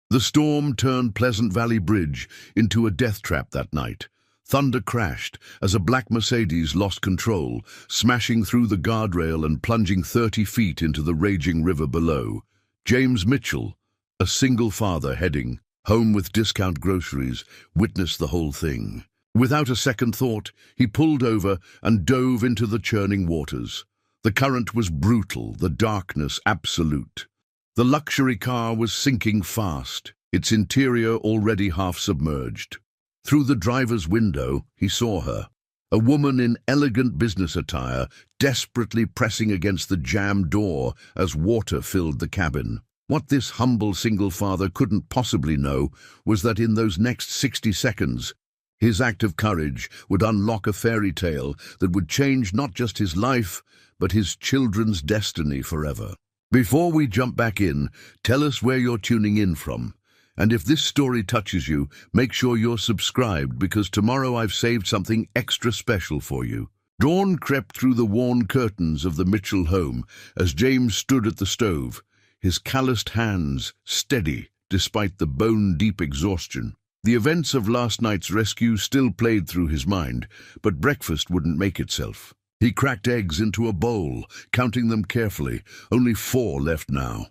The storm turned Pleasant Valley Bridge into a death trap that night. Thunder crashed as a black Mercedes lost control, smashing through the guardrail and plunging 30 feet into the raging river below. James Mitchell, a single father heading home with discount groceries, witnessed the whole thing. Without a second thought, he pulled over and dove into the churning waters. The current was brutal, the darkness absolute. The luxury car was sinking fast, its interior already half submerged. Through the driver's window, he saw her, a woman in elegant business attire, desperately pressing against the jammed door as water filled the cabin. What this humble single father couldn't possibly know was that in those next 60 seconds, his act of courage would unlock a fairy tale that would change not just his life, but his children's destiny forever. Before we jump back in, tell us where you're tuning in from. And if this story touches you, make sure you're subscribed, because tomorrow I've saved something extra special for you. Dawn crept through the worn curtains of the Mitchell home as James stood at the stove, his calloused hands steady despite the bone-deep exhaustion. The events of last night's rescue still played through his mind, but breakfast wouldn't make itself. He cracked eggs into a bowl, counting them carefully, only 4 left now.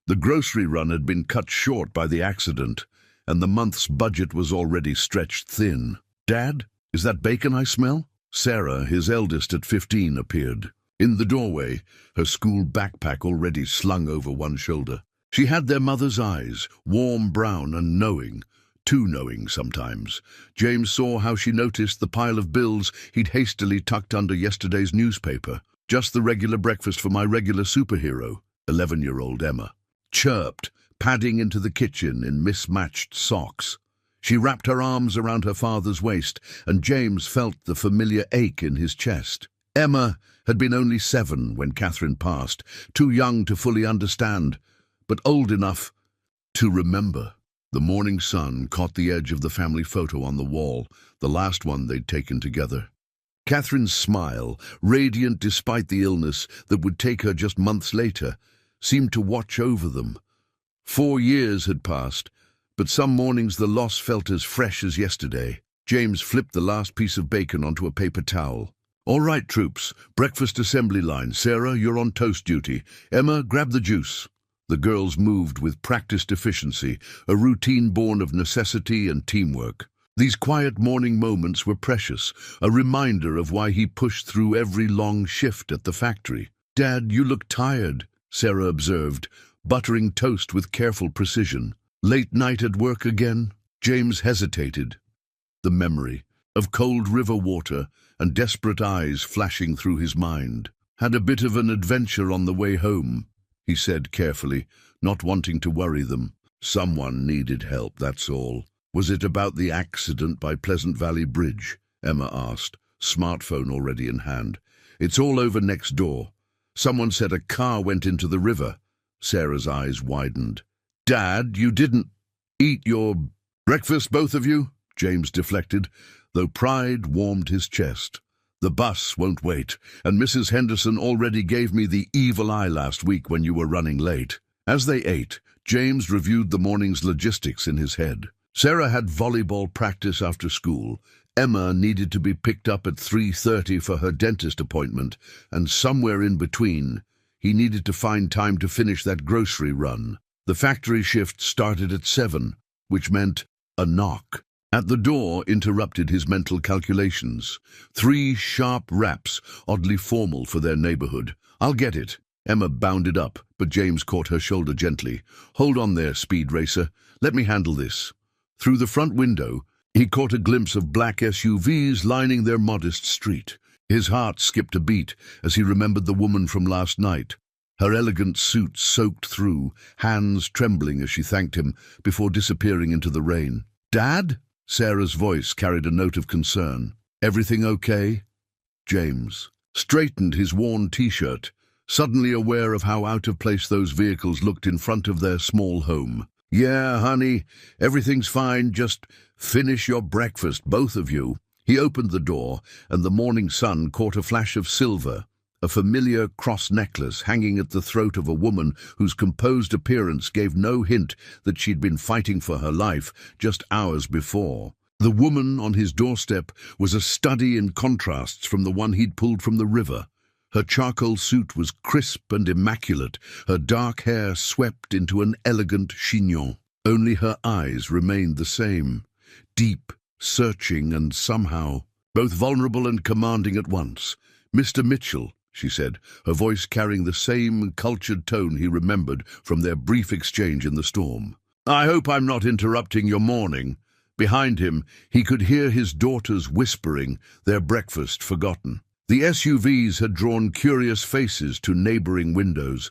The grocery run had been cut short by the accident, and the month's budget was already stretched thin. "Dad, is that bacon I smell?" Sarah, his eldest at 15, appeared. In the doorway, her school backpack already slung over one shoulder. She had their mother's eyes, warm brown and knowing, too knowing sometimes. James saw how she noticed the pile of bills he'd hastily tucked under yesterday's newspaper. "Just the regular breakfast for my regular superhero," 11-year-old Emma chirped, padding into the kitchen in mismatched socks. She wrapped her arms around her father's waist, and James felt the familiar ache in his chest. Emma had been only 7 when Catherine passed, too young to fully understand, but old enough to remember. The morning sun caught the edge of the family photo on the wall, the last one they'd taken together. Catherine's smile, radiant despite the illness that would take her just months later, seemed to watch over them. 4 years had passed, but some mornings the loss felt as fresh as yesterday. James flipped the last piece of bacon onto a paper towel. "All right, troops, breakfast assembly line. Sarah, you're on toast duty. Emma, grab the juice." The girls moved with practiced efficiency, a routine born of necessity and teamwork. These quiet morning moments were precious, a reminder of why he pushed through every long shift at the factory. "Dad, you look tired," Sarah observed, buttering toast with careful precision. "Late night at work again?" James hesitated. The memory of cold river water and desperate eyes flashing through his mind. "Had a bit of an adventure on the way home," he said carefully, not wanting to worry them. "Someone needed help, that's all." "Was it about the accident by Pleasant Valley Bridge?" Emma asked, smartphone already in hand. "It's all over next door. Someone said a car went into the river." Sarah's eyes widened. "Dad, you didn't eat your breakfast, both of you?" James deflected, though pride warmed his chest. "The bus won't wait, and Mrs. Henderson already gave me the evil eye last week when you were running late." As they ate, James reviewed the morning's logistics in his head. Sarah had volleyball practice after school. Emma needed to be picked up at 3:30 for her dentist appointment, and somewhere in between, he needed to find time to finish that grocery run. The factory shift started at 7, which meant a knock at the door interrupted his mental calculations. 3 sharp raps, oddly formal for their neighborhood. "I'll get it." Emma bounded up, but James caught her shoulder gently. "Hold on there, speed racer. Let me handle this." Through the front window, he caught a glimpse of black SUVs lining their modest street. His heart skipped a beat as he remembered the woman from last night, her elegant suit soaked through, hands trembling as she thanked him before disappearing into the rain. "Dad?" Sarah's voice carried a note of concern. "Everything okay?" James straightened his worn T-shirt, suddenly aware of how out of place those vehicles looked in front of their small home. "Yeah, honey, everything's fine. Just finish your breakfast, both of you." He opened the door, and the morning sun caught a flash of silver a familiar cross necklace hanging at the throat of a woman whose composed appearance gave no hint that she'd been fighting for her life just hours before. The woman on his doorstep was a study in contrasts from the one he'd pulled from the river. Her charcoal suit was crisp and immaculate, her dark hair swept into an elegant chignon. Only her eyes remained the same, deep, searching, and somehow both vulnerable and commanding at once. "Mr. Mitchell," she said, her voice carrying the same cultured tone he remembered from their brief exchange in the storm. "I hope I'm not interrupting your morning." Behind him, he could hear his daughters whispering, their breakfast forgotten. The SUVs had drawn curious faces to neighboring windows.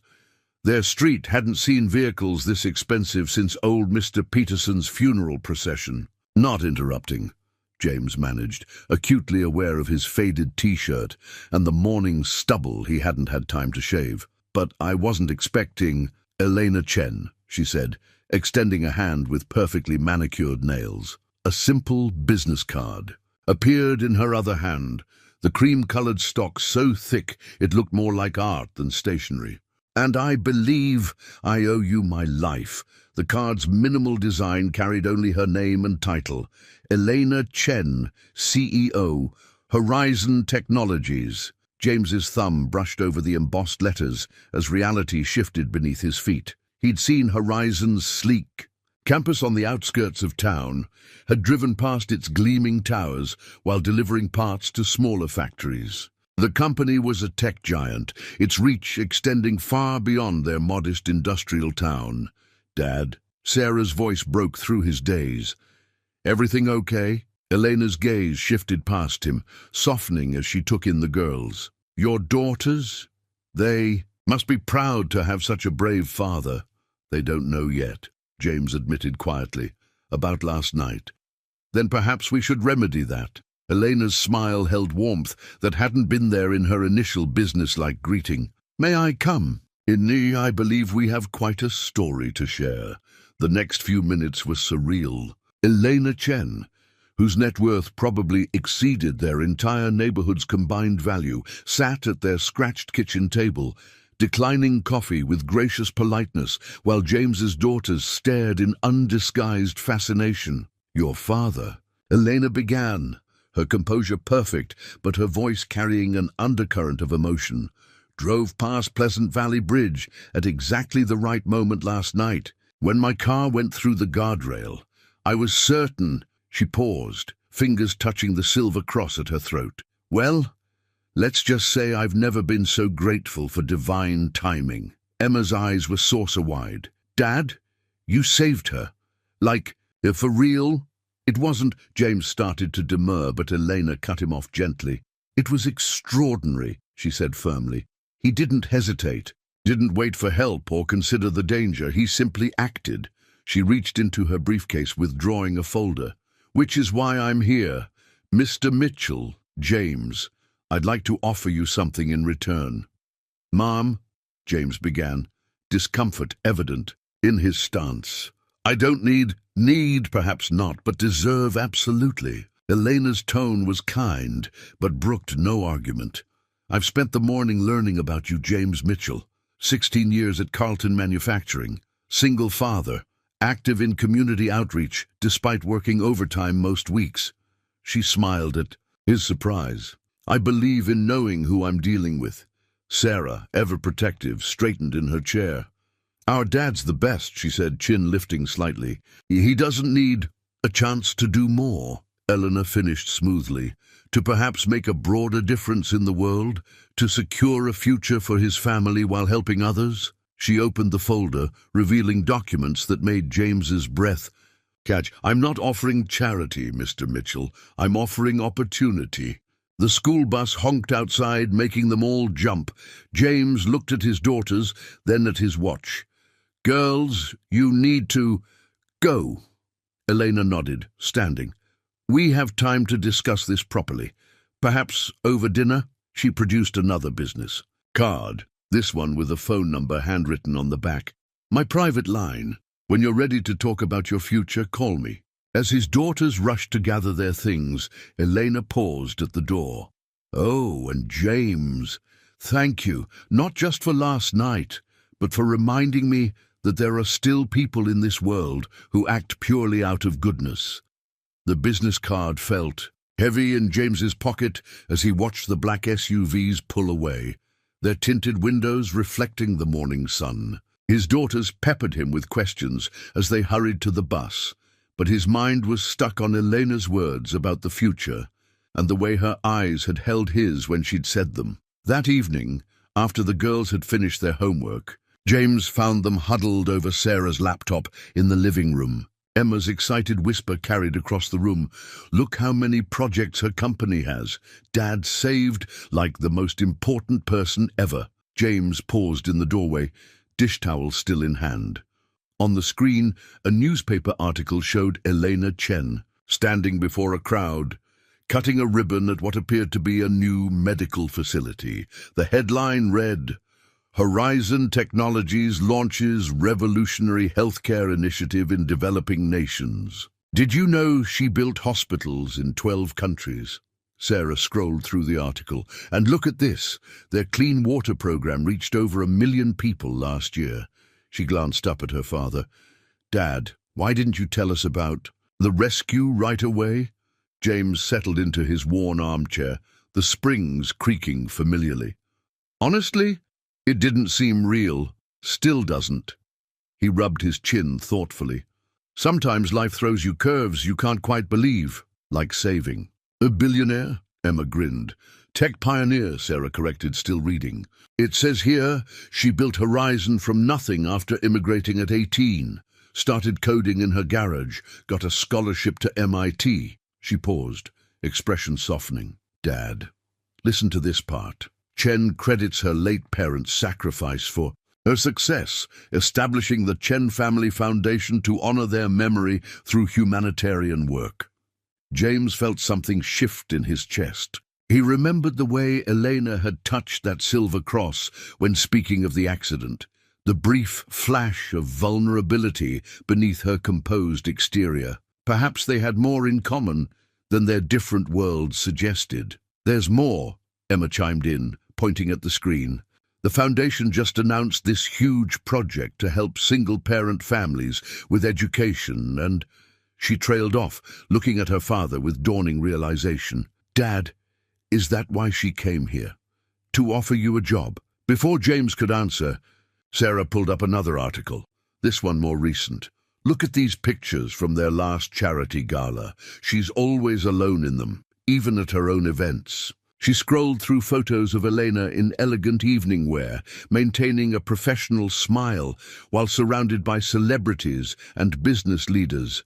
Their street hadn't seen vehicles this expensive since old Mr. Peterson's funeral procession. "Not interrupting," James managed, acutely aware of his faded T-shirt and the morning stubble he hadn't had time to shave. "But I wasn't expecting—" "Elena Chen," she said, extending a hand with perfectly manicured nails. A simple business card appeared in her other hand, the cream-colored stock so thick it looked more like art than stationery. "And I believe I owe you my life." The card's minimal design carried only her name and title. Elena Chen, CEO, Horizon Technologies. James's thumb brushed over the embossed letters as reality shifted beneath his feet. He'd seen Horizon's sleek campus on the outskirts of town, had driven past its gleaming towers while delivering parts to smaller factories. The company was a tech giant, its reach extending far beyond their modest industrial town. "Dad," Sarah's voice broke through his daze. "Everything okay?" Elena's gaze shifted past him, softening as she took in the girls. "Your daughters? They must be proud to have such a brave father." "They don't know yet," James admitted quietly, "about last night." "Then perhaps we should remedy that." Elena's smile held warmth that hadn't been there in her initial business-like greeting. "May I come?" I believe we have quite a story to share." The next few minutes were surreal. Elena Chen, whose net worth probably exceeded their entire neighborhood's combined value, sat at their scratched kitchen table, declining coffee with gracious politeness, while James's daughters stared in undisguised fascination. "Your father," Elena began, her composure perfect, but her voice carrying an undercurrent of emotion, "drove past Pleasant Valley Bridge at exactly the right moment last night. When my car went through the guardrail, I was certain—" She paused, fingers touching the silver cross at her throat. "Well, let's just say I've never been so grateful for divine timing." Emma's eyes were saucer-wide. "Dad, you saved her. Like, for real?" "It wasn't—" James started to demur, but Elena cut him off gently. "It was extraordinary," she said firmly. "He didn't hesitate, didn't wait for help or consider the danger. He simply acted." She reached into her briefcase, withdrawing a folder. "Which is why I'm here. Mr. Mitchell, James, I'd like to offer you something in return." "Mom," James began, discomfort evident in his stance. "I don't need perhaps not, but deserve absolutely." Elena's tone was kind, but brooked no argument. "I've spent the morning learning about you, James Mitchell. 16 years at Carlton Manufacturing, single father, active in community outreach despite working overtime most weeks." She smiled at his surprise. "I believe in knowing who I'm dealing with." Sarah, ever protective, straightened in her chair. "Our dad's the best," she said, chin lifting slightly. "He doesn't need a chance to do more," Eleanor finished smoothly. "To perhaps make a broader difference in the world, to secure a future for his family while helping others." She opened the folder, revealing documents that made James's breath catch. "I'm not offering charity, Mr. Mitchell. I'm offering opportunity." The school bus honked outside, making them all jump. James looked at his daughters, then at his watch. "Girls, you need to go." Elena nodded, standing. "We have time to discuss this properly. Perhaps over dinner?" She produced another business card, this one with a phone number handwritten on the back. "My private line. When you're ready to talk about your future, call me." As his daughters rushed to gather their things, Elena paused at the door. "Oh, and James, Thank you, not just for last night, but for reminding me that there are still people in this world who act purely out of goodness. The business card felt heavy in James's pocket as he watched the black SUVs pull away, their tinted windows reflecting the morning sun. His daughters peppered him with questions as they hurried to the bus, but his mind was stuck on Elena's words about the future and the way her eyes had held his when she'd said them. That evening, after the girls had finished their homework, James found them huddled over Sarah's laptop in the living room. Emma's excited whisper carried across the room. "Look how many projects her company has. Dad saved like the most important person ever." James paused in the doorway, dish towel still in hand. On the screen, a newspaper article showed Elena Chen standing before a crowd, cutting a ribbon at what appeared to be a new medical facility. The headline read, "Horizon Technologies launches revolutionary healthcare initiative in developing nations." Did you know she built hospitals in 12 countries? Sarah scrolled through the article. And look at this. Their clean water program reached over 1 million people last year. She glanced up at her father. "Dad, why didn't you tell us about the rescue right away?" James settled into his worn armchair, the springs creaking familiarly. "Honestly, it didn't seem real. Still doesn't." He rubbed his chin thoughtfully. "Sometimes life throws you curves you can't quite believe, like saving." "A billionaire?" Emma grinned. "Tech pioneer," Sarah corrected, still reading. "It says here she built Horizon from nothing after immigrating at 18. Started coding in her garage, got a scholarship to MIT. She paused, expression softening. "Dad, listen to this part. Chen credits her late parents' sacrifice for her success, establishing the Chen Family Foundation to honor their memory through humanitarian work." James felt something shift in his chest. He remembered the way Elena had touched that silver cross when speaking of the accident, the brief flash of vulnerability beneath her composed exterior. Perhaps they had more in common than their different worlds suggested. "There's more," Emma chimed in, pointing at the screen. "The foundation just announced this huge project to help single-parent families with education and—" She trailed off, looking at her father with dawning realization. "Dad, is that why she came here? To offer you a job?" Before James could answer, Sarah pulled up another article, this one more recent. "Look at these pictures from their last charity gala. She's always alone in them, even at her own events." She scrolled through photos of Elena in elegant evening wear, maintaining a professional smile while surrounded by celebrities and business leaders.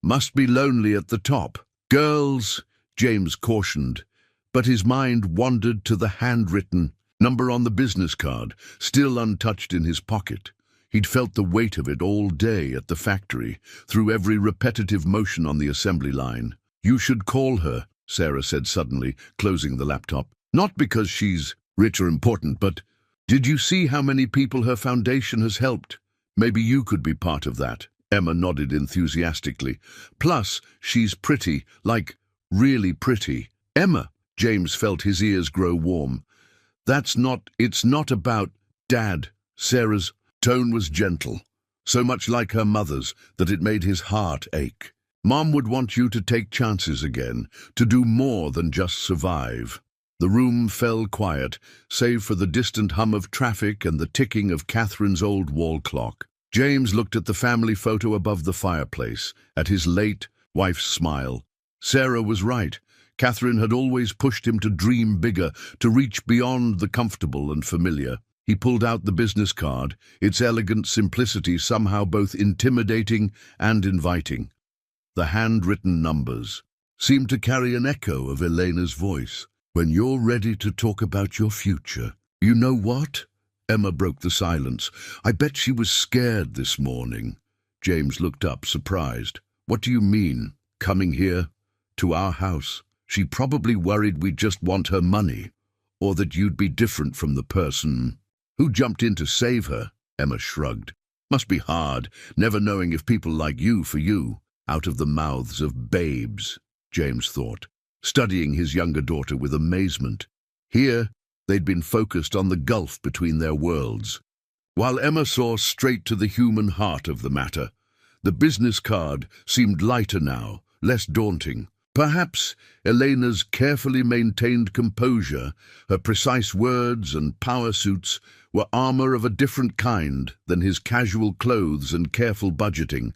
"Must be lonely at the top." "Girls," James cautioned, but his mind wandered to the handwritten number on the business card, still untouched in his pocket. He'd felt the weight of it all day at the factory, through every repetitive motion on the assembly line. "You should call her," Sarah said suddenly, closing the laptop. "Not because she's rich or important, but did you see how many people her foundation has helped? Maybe you could be part of that." Emma nodded enthusiastically. "Plus, she's pretty, like really pretty." "Emma," James felt his ears grow warm. It's not about Dad." Sarah's tone was gentle, so much like her mother's that it made his heart ache. "Mom would want you to take chances again, to do more than just survive." The room fell quiet, save for the distant hum of traffic and the ticking of Catherine's old wall clock. James looked at the family photo above the fireplace, at his late wife's smile. Sarah was right. Catherine had always pushed him to dream bigger, to reach beyond the comfortable and familiar. He pulled out the business card, its elegant simplicity somehow both intimidating and inviting. The handwritten numbers seemed to carry an echo of Elena's voice. "When you're ready to talk about your future." "You know what?" Emma broke the silence. "I bet she was scared this morning." James looked up, surprised. "What do you mean? Coming here? To our house? She probably worried we'd just want her money, or that you'd be different from the person who jumped in to save her." Emma shrugged. "Must be hard, never knowing if people like you for you, out of the mouths of babes," James thought, studying his younger daughter with amazement. Here, They'd been focused on the gulf between their worlds, while Emma saw straight to the human heart of the matter. The business card seemed lighter now, less daunting. Perhaps Elena's carefully maintained composure, her precise words and power suits were armor of a different kind than his casual clothes and careful budgeting,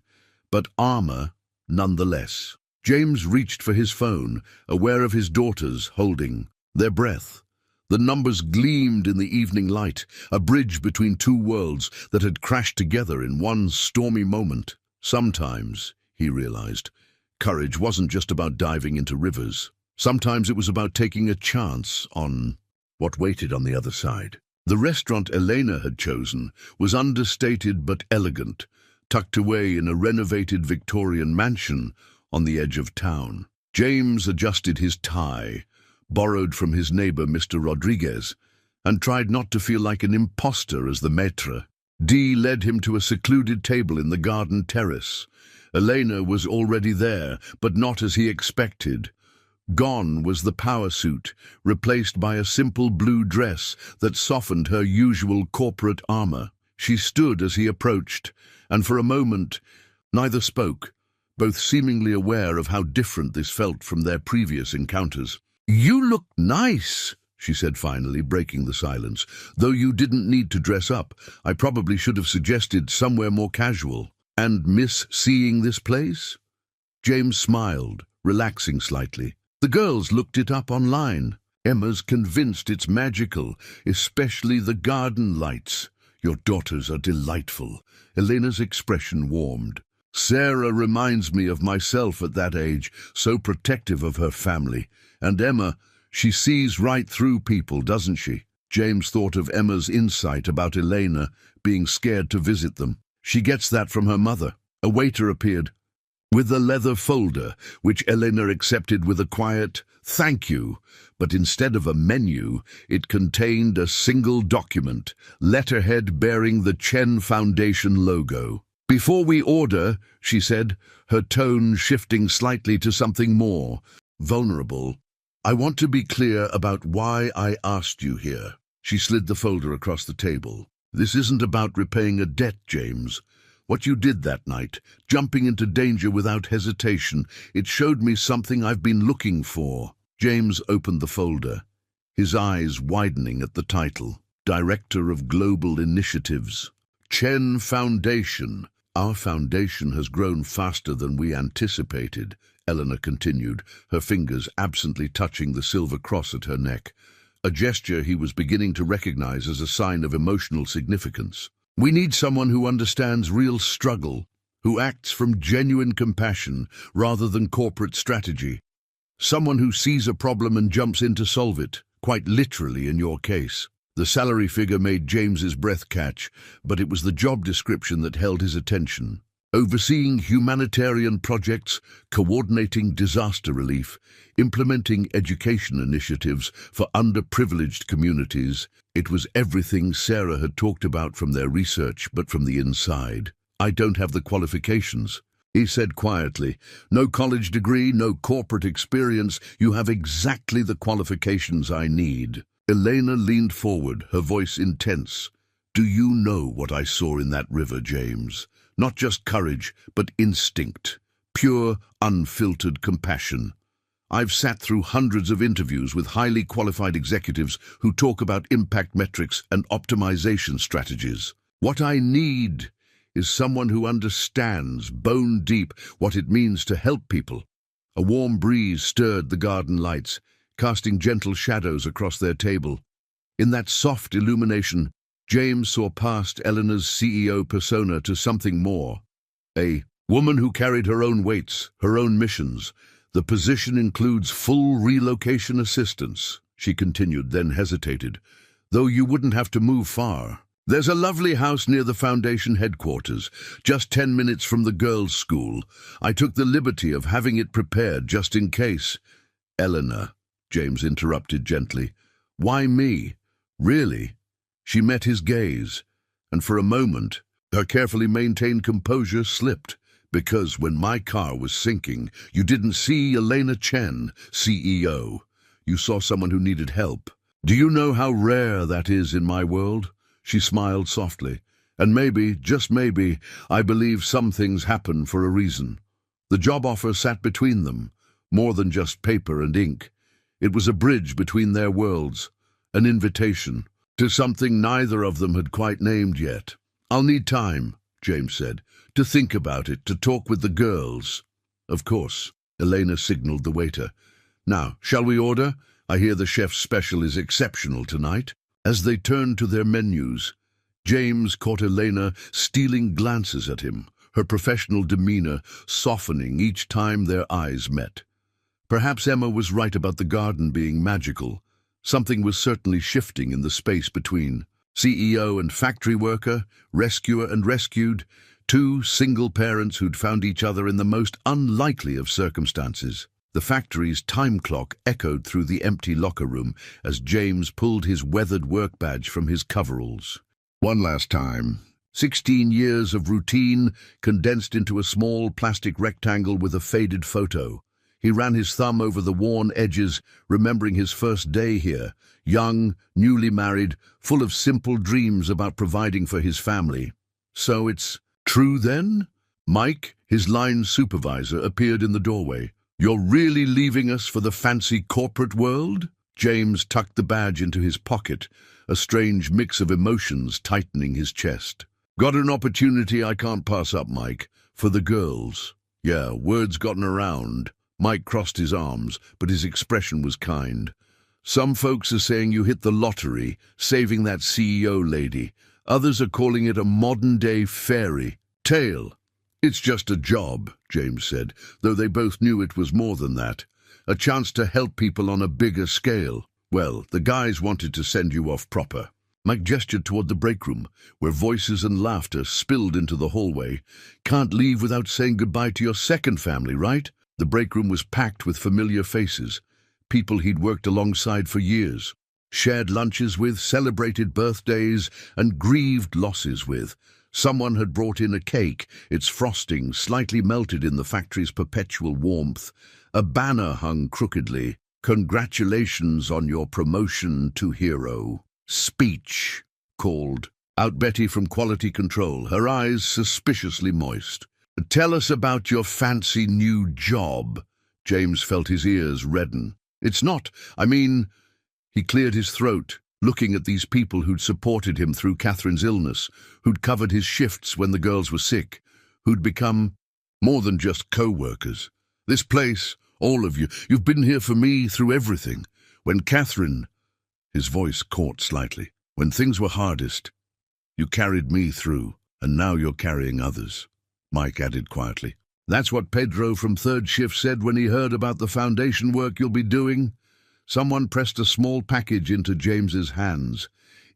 but armor nonetheless. James reached for his phone, aware of his daughters holding their breath. The numbers gleamed in the evening light, a bridge between two worlds that had crashed together in one stormy moment. Sometimes, he realized, courage wasn't just about diving into rivers. Sometimes it was about taking a chance on what waited on the other side. The restaurant Elena had chosen was understated but elegant, tucked away in a renovated Victorian mansion on the edge of town. James adjusted his tie, borrowed from his neighbor Mr. Rodriguez, and tried not to feel like an imposter as the maître. Dee led him to a secluded table in the garden terrace. Elena was already there, but not as he expected. Gone was the power suit, replaced by a simple blue dress that softened her usual corporate armor. She stood as he approached, and for a moment neither spoke, both seemingly aware of how different this felt from their previous encounters. "You look nice," she said finally, breaking the silence. "Though you didn't need to dress up. I probably should have suggested somewhere more casual. And miss seeing this place?" James smiled, relaxing slightly. "The girls looked it up online. Emma's convinced it's magical, especially the garden lights. Your daughters are delightful." Elena's expression warmed. "Sarah reminds me of myself at that age, so protective of her family. And Emma, she sees right through people, doesn't she?" James thought of Emma's insight about Elena being scared to visit them. "She gets that from her mother." A waiter appeared with a leather folder, which Elena accepted with a quiet "thank you," but instead of a menu, it contained a single document, letterhead bearing the Chen Foundation logo. "Before we order," she said, her tone shifting slightly to something more vulnerable, "I want to be clear about why I asked you here." She slid the folder across the table. "This isn't about repaying a debt, James. What you did that night, jumping into danger without hesitation, it showed me something I've been looking for." James opened the folder, his eyes widening at the title. Director of Global Initiatives. Chen Foundation. "Our foundation has grown faster than we anticipated," Eleanor continued, her fingers absently touching the silver cross at her neck, a gesture he was beginning to recognize as a sign of emotional significance. "We need someone who understands real struggle, who acts from genuine compassion rather than corporate strategy. Someone who sees a problem and jumps in to solve it, quite literally in your case." The salary figure made James's breath catch, but it was the job description that held his attention. Overseeing humanitarian projects, coordinating disaster relief, implementing education initiatives for underprivileged communities. It was everything Sarah had talked about from their research, but from the inside. "I don't have the qualifications," he said quietly. "No college degree, no corporate experience. You have exactly the qualifications I need." Elena leaned forward, her voice intense. "Do you know what I saw in that river, James? Not just courage, but instinct. Pure, unfiltered compassion. I've sat through hundreds of interviews with highly qualified executives who talk about impact metrics and optimization strategies. What I need is someone who understands, bone deep, what it means to help people." A warm breeze stirred the garden lights, casting gentle shadows across their table. In that soft illumination, James saw past Eleanor's CEO persona to something more. A woman who carried her own weights, her own missions. "The position includes full relocation assistance," she continued, then hesitated. "Though you wouldn't have to move far. There's a lovely house near the foundation headquarters, just 10 minutes from the girls' school. I took the liberty of having it prepared just in case." "Eleanor," James interrupted gently. "Why me? Really?" She met his gaze, and for a moment, her carefully maintained composure slipped. "Because when my car was sinking, you didn't see Elena Chen, CEO. You saw someone who needed help. Do you know how rare that is in my world? She smiled softly. And maybe, just maybe, I believe some things happen for a reason. The job offer sat between them, more than just paper and ink. It was a bridge between their worlds, an invitation to something neither of them had quite named yet. I'll need time, James said, to think about it, to talk with the girls. Of course, Elena signaled the waiter. Now, shall we order? I hear the chef's special is exceptional tonight. As they turned to their menus, James caught Elena stealing glances at him, her professional demeanor softening each time their eyes met. Perhaps Emma was right about the garden being magical. Something was certainly shifting in the space between CEO and factory worker, rescuer and rescued, two single parents who'd found each other in the most unlikely of circumstances. The factory's time clock echoed through the empty locker room as James pulled his weathered work badge from his coveralls. One last time. 16 years of routine condensed into a small plastic rectangle with a faded photo. He ran his thumb over the worn edges, remembering his first day here, young, newly married, full of simple dreams about providing for his family. So it's true then? Mike, his line supervisor, appeared in the doorway. You're really leaving us for the fancy corporate world? James tucked the badge into his pocket, a strange mix of emotions tightening his chest. Got an opportunity I can't pass up, Mike, for the girls. Yeah, word's gotten around. Mike crossed his arms, but his expression was kind. Some folks are saying you hit the lottery, saving that CEO lady. Others are calling it a modern-day fairy tale. It's just a job, James said, though they both knew it was more than that. A chance to help people on a bigger scale. Well, the guys wanted to send you off proper. Mike gestured toward the break room, where voices and laughter spilled into the hallway. Can't leave without saying goodbye to your second family, right? The break room was packed with familiar faces, people he'd worked alongside for years, shared lunches with, celebrated birthdays, and grieved losses with. Someone had brought in a cake, its frosting slightly melted in the factory's perpetual warmth. A banner hung crookedly. Congratulations on your promotion to hero. Speech, called out Betty from quality control, her eyes suspiciously moist. Tell us about your fancy new job. James felt his ears redden. It's not, He cleared his throat, looking at these people who'd supported him through Catherine's illness, who'd covered his shifts when the girls were sick, who'd become more than just co-workers. This place, all of you, you've been here for me through everything. When Catherine, his voice caught slightly, when things were hardest, you carried me through, and now you're carrying others. Mike added quietly. That's what Pedro from third shift said when he heard about the foundation work you'll be doing. Someone pressed a small package into James's hands.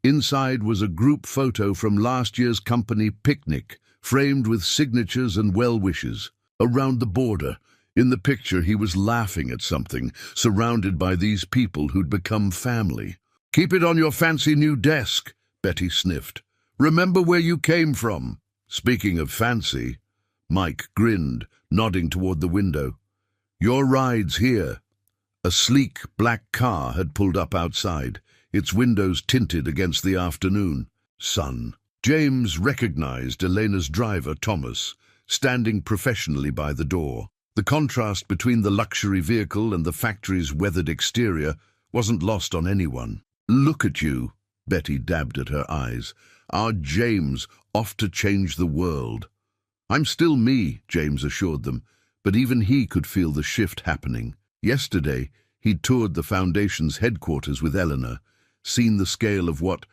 Inside was a group photo from last year's company picnic, framed with signatures and well-wishes. Around the border, in the picture, he was laughing at something, surrounded by these people who'd become family. Keep it on your fancy new desk, Betty sniffed. Remember where you came from. Speaking of fancy, Mike grinned, nodding toward the window. Your ride's here. A sleek black car had pulled up outside, its windows tinted against the afternoon sun. James recognized Elena's driver, Thomas, standing professionally by the door. The contrast between the luxury vehicle and the factory's weathered exterior wasn't lost on anyone. Look at you, Betty dabbed at her eyes. Our James, off to change the world. I'm still me, James assured them, but even he could feel the shift happening. Yesterday, he'd toured the Foundation's headquarters with Eleanor, seen the scale of what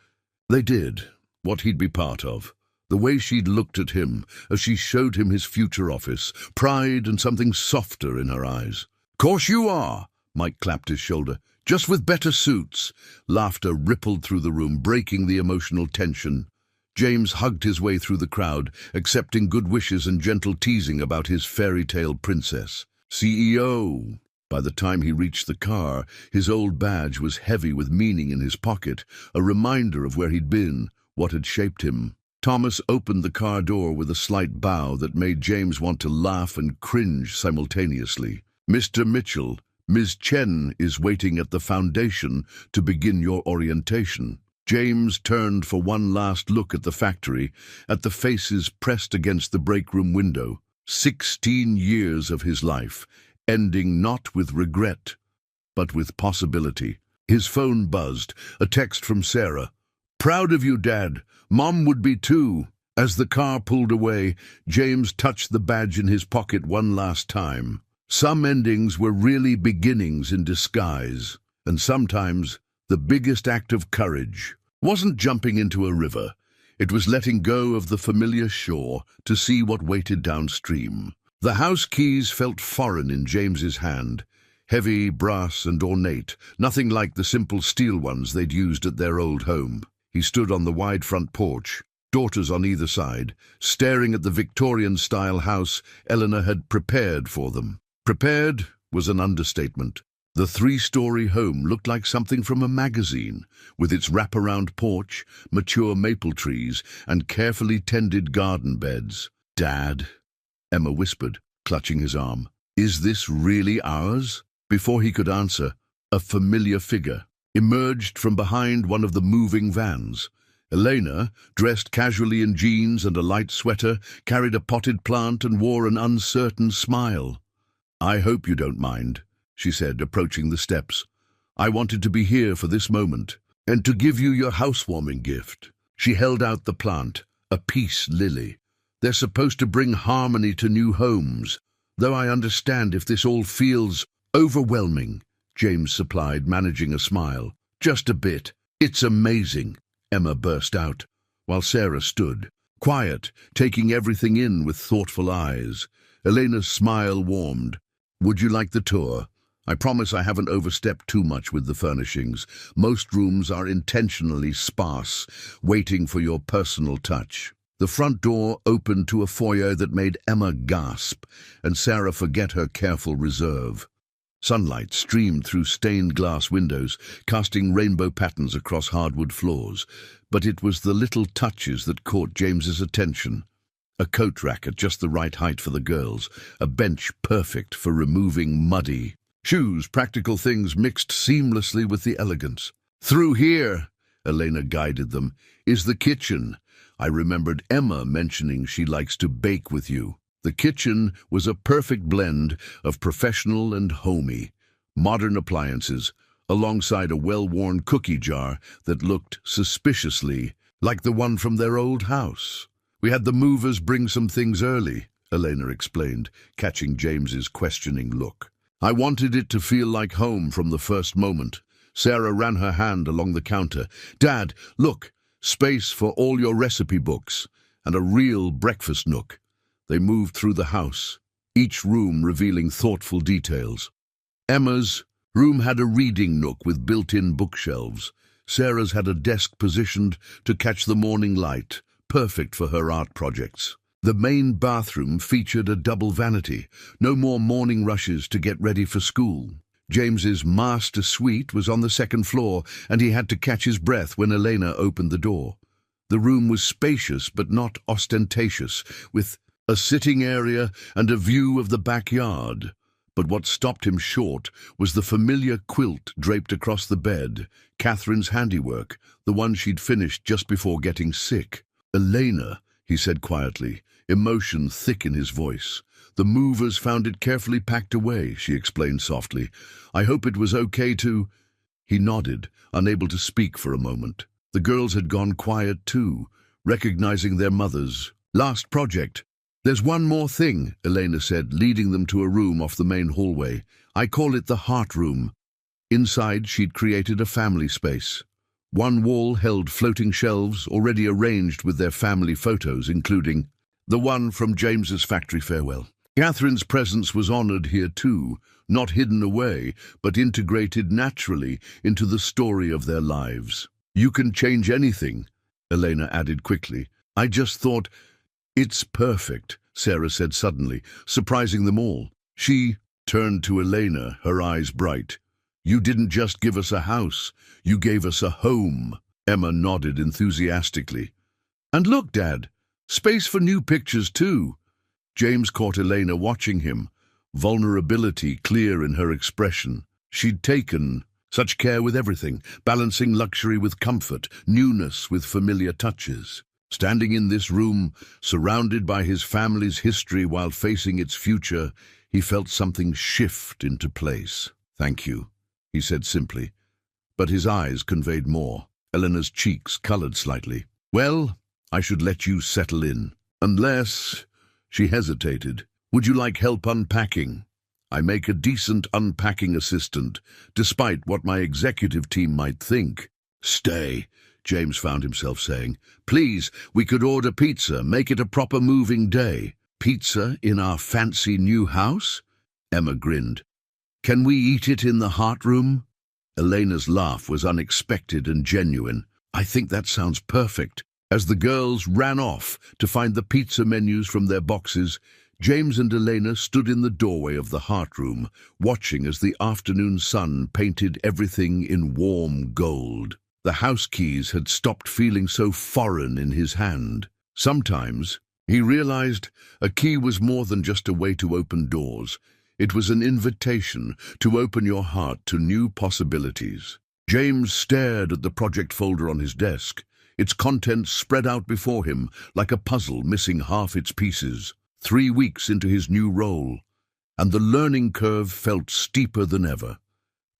they did, what he'd be part of. The way she'd looked at him as she showed him his future office, pride and something softer in her eyes. Course you are, Mike clapped his shoulder. Just with better suits. Laughter rippled through the room, breaking the emotional tension. James hugged his way through the crowd, accepting good wishes and gentle teasing about his fairy tale princess. CEO. By the time he reached the car, his old badge was heavy with meaning in his pocket, a reminder of where he'd been, what had shaped him. Thomas opened the car door with a slight bow that made James want to laugh and cringe simultaneously. Mr. Mitchell, Ms. Chen is waiting at the foundation to begin your orientation. James turned for one last look at the factory, at the faces pressed against the break room window. 16 years of his life, ending not with regret, but with possibility. His phone buzzed, a text from Sarah. "Proud of you, Dad. Mom would be too." As the car pulled away, James touched the badge in his pocket one last time. Some endings were really beginnings in disguise, and sometimes the biggest act of courage wasn't jumping into a river. It was letting go of the familiar shore to see what waited downstream. The house keys felt foreign in James's hand, heavy, brass and ornate, nothing like the simple steel ones they'd used at their old home. He stood on the wide front porch, daughters on either side, staring at the Victorian-style house Eleanor had prepared for them. Prepared was an understatement. The 3-story home looked like something from a magazine, with its wraparound porch, mature maple trees, and carefully tended garden beds. "Dad," Emma whispered, clutching his arm. "Is this really ours?" Before he could answer, a familiar figure emerged from behind one of the moving vans. Elena, dressed casually in jeans and a light sweater, carried a potted plant and wore an uncertain smile. "I hope you don't mind," she said, approaching the steps. "I wanted to be here for this moment, and to give you your housewarming gift." She held out the plant, a peace lily. "They're supposed to bring harmony to new homes, though I understand if this all feels overwhelming," James supplied, managing a smile. "Just a bit. It's amazing," Emma burst out, while Sarah stood, quiet, taking everything in with thoughtful eyes. Elena's smile warmed. "Would you like the tour? I promise I haven't overstepped too much with the furnishings. Most rooms are intentionally sparse, waiting for your personal touch." The front door opened to a foyer that made Emma gasp, and Sarah forget her careful reserve. Sunlight streamed through stained glass windows, casting rainbow patterns across hardwood floors. But it was the little touches that caught James's attention. A coat rack at just the right height for the girls, a bench perfect for removing muddy shoes, practical things mixed seamlessly with the elegance. "Through here," Elena guided them, "is the kitchen. I remembered Emma mentioning she likes to bake with you." The kitchen was a perfect blend of professional and homey, modern appliances, alongside a well-worn cookie jar that looked suspiciously like the one from their old house. "We had the movers bring some things early," Elena explained, catching James's questioning look. "I wanted it to feel like home from the first moment." Sarah ran her hand along the counter. "Dad, look, space for all your recipe books, and a real breakfast nook." They moved through the house, each room revealing thoughtful details. Emma's room had a reading nook with built-in bookshelves. Sarah's had a desk positioned to catch the morning light, perfect for her art projects. The main bathroom featured a double vanity, no more morning rushes to get ready for school. James's master suite was on the second floor, and he had to catch his breath when Elena opened the door. The room was spacious but not ostentatious, with a sitting area and a view of the backyard. But what stopped him short was the familiar quilt draped across the bed, Catherine's handiwork, the one she'd finished just before getting sick. "Elena," he said quietly, emotion thick in his voice. "The movers found it carefully packed away," she explained softly. "I hope it was okay to—" He nodded, unable to speak for a moment. The girls had gone quiet too, recognizing their mother's last project. "There's one more thing," Elena said, leading them to a room off the main hallway. "I call it the heart room." Inside, she'd created a family space. One wall held floating shelves already arranged with their family photos, including the one from James's factory farewell. Catherine's presence was honored here too, not hidden away, but integrated naturally into the story of their lives. "You can change anything," Elena added quickly. "I just thought—" "It's perfect," Sarah said suddenly, surprising them all. She turned to Elena, her eyes bright. "You didn't just give us a house, you gave us a home." Emma nodded enthusiastically. "And look, Dad, space for new pictures too." James caught Elena watching him, vulnerability clear in her expression. She'd taken such care with everything, balancing luxury with comfort, newness with familiar touches. Standing in this room, surrounded by his family's history while facing its future, he felt something shift into place. "Thank you," he said simply, but his eyes conveyed more. Eleanor's cheeks colored slightly. "Well, I should let you settle in. Unless—" she hesitated. "Would you like help unpacking? I make a decent unpacking assistant, despite what my executive team might think." "Stay," James found himself saying. "Please, we could order pizza, make it a proper moving day." "Pizza in our fancy new house?" Emma grinned. "Can we eat it in the heart room?" Elena's laugh was unexpected and genuine. "I think that sounds perfect." As the girls ran off to find the pizza menus from their boxes, James and Elena stood in the doorway of the heart room, watching as the afternoon sun painted everything in warm gold. The house keys had stopped feeling so foreign in his hand. Sometimes, he realized, a key was more than just a way to open doors. It was an invitation to open your heart to new possibilities. James stared at the project folder on his desk, its contents spread out before him like a puzzle missing half its pieces. 3 weeks into his new role, and the learning curve felt steeper than ever.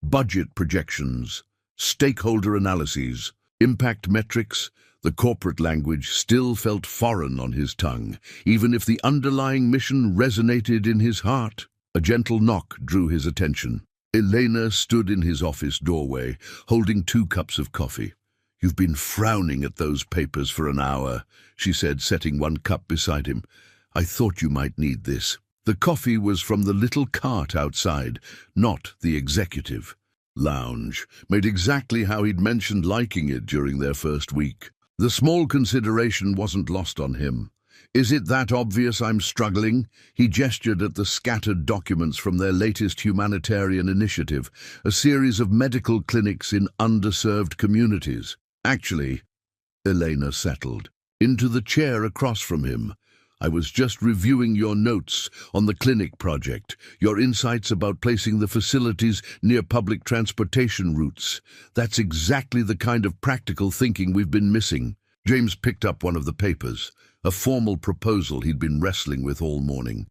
Budget projections, stakeholder analyses, impact metrics, the corporate language still felt foreign on his tongue, even if the underlying mission resonated in his heart. A gentle knock drew his attention. Elena stood in his office doorway, holding 2 cups of coffee. "You've been frowning at those papers for an hour," she said, setting 1 cup beside him. "I thought you might need this." The coffee was from the little cart outside, not the executive lounge, made exactly how he'd mentioned liking it during their first week. The small consideration wasn't lost on him. "Is it that obvious I'm struggling?" He gestured at the scattered documents from their latest humanitarian initiative, a series of medical clinics in underserved communities. "Actually," Elena settled into the chair across from him, "I was just reviewing your notes on the clinic project, your insights about placing the facilities near public transportation routes. That's exactly the kind of practical thinking we've been missing." James picked up one of the papers, a formal proposal he'd been wrestling with all morning.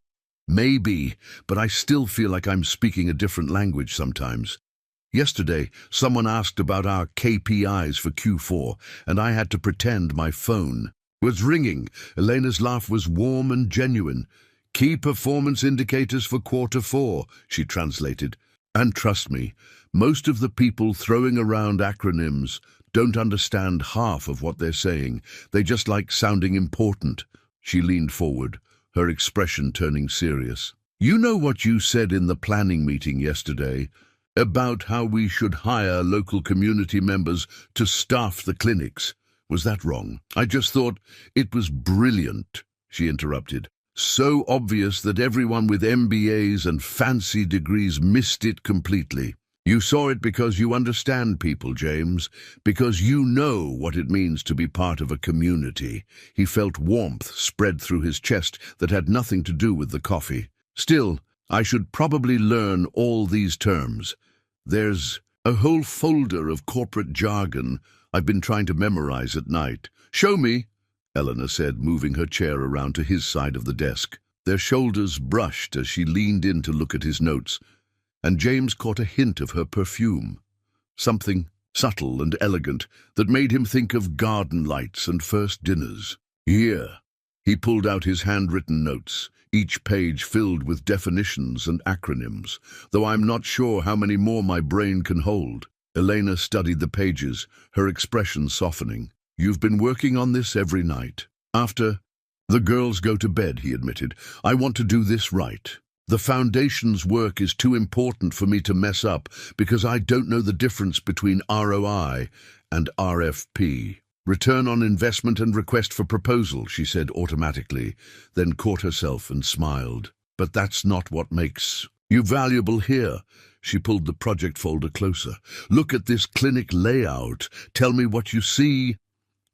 "Maybe, but I still feel like I'm speaking a different language sometimes. Yesterday, someone asked about our KPIs for Q4, and I had to pretend my phone was ringing." Elena's laugh was warm and genuine. "Key performance indicators for Q4, she translated. "And trust me, most of the people throwing around acronyms don't understand half of what they're saying. They just like sounding important." She leaned forward, her expression turning serious. "You know what you said in the planning meeting yesterday about how we should hire local community members to staff the clinics? Was that wrong?" "I just thought it was brilliant," she interrupted. "So obvious that everyone with MBAs and fancy degrees missed it completely." "You saw it because you understand people, James, because you know what it means to be part of a community." He felt warmth spread through his chest that had nothing to do with the coffee. "Still, I should probably learn all these terms. There's a whole folder of corporate jargon I've been trying to memorize at night." "Show me," Eleanor said, moving her chair around to his side of the desk. Their shoulders brushed as she leaned in to look at his notes, and James caught a hint of her perfume, something subtle and elegant that made him think of garden lights and first dinners. "Here." He pulled out his handwritten notes, each page filled with definitions and acronyms, though I'm not sure how many more my brain can hold. Elena studied the pages, her expression softening. "You've been working on this every night." "After the girls go to bed," he admitted. "I want to do this right. The foundation's work is too important for me to mess up because I don't know the difference between ROI and RFP. Return on investment and request for proposal," she said automatically, then caught herself and smiled. "But that's not what makes you valuable here." She pulled the project folder closer. "Look at this clinic layout. Tell me what you see."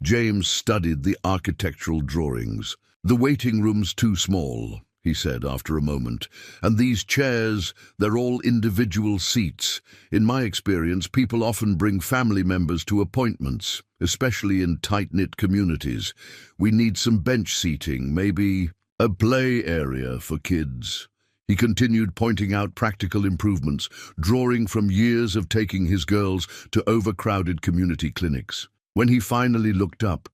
James studied the architectural drawings. "The waiting room's too small," he said after a moment. "And these chairs, they're all individual seats. In my experience, people often bring family members to appointments, especially in tight-knit communities. We need some bench seating, maybe a play area for kids." He continued, pointing out practical improvements, drawing from years of taking his girls to overcrowded community clinics. When he finally looked up,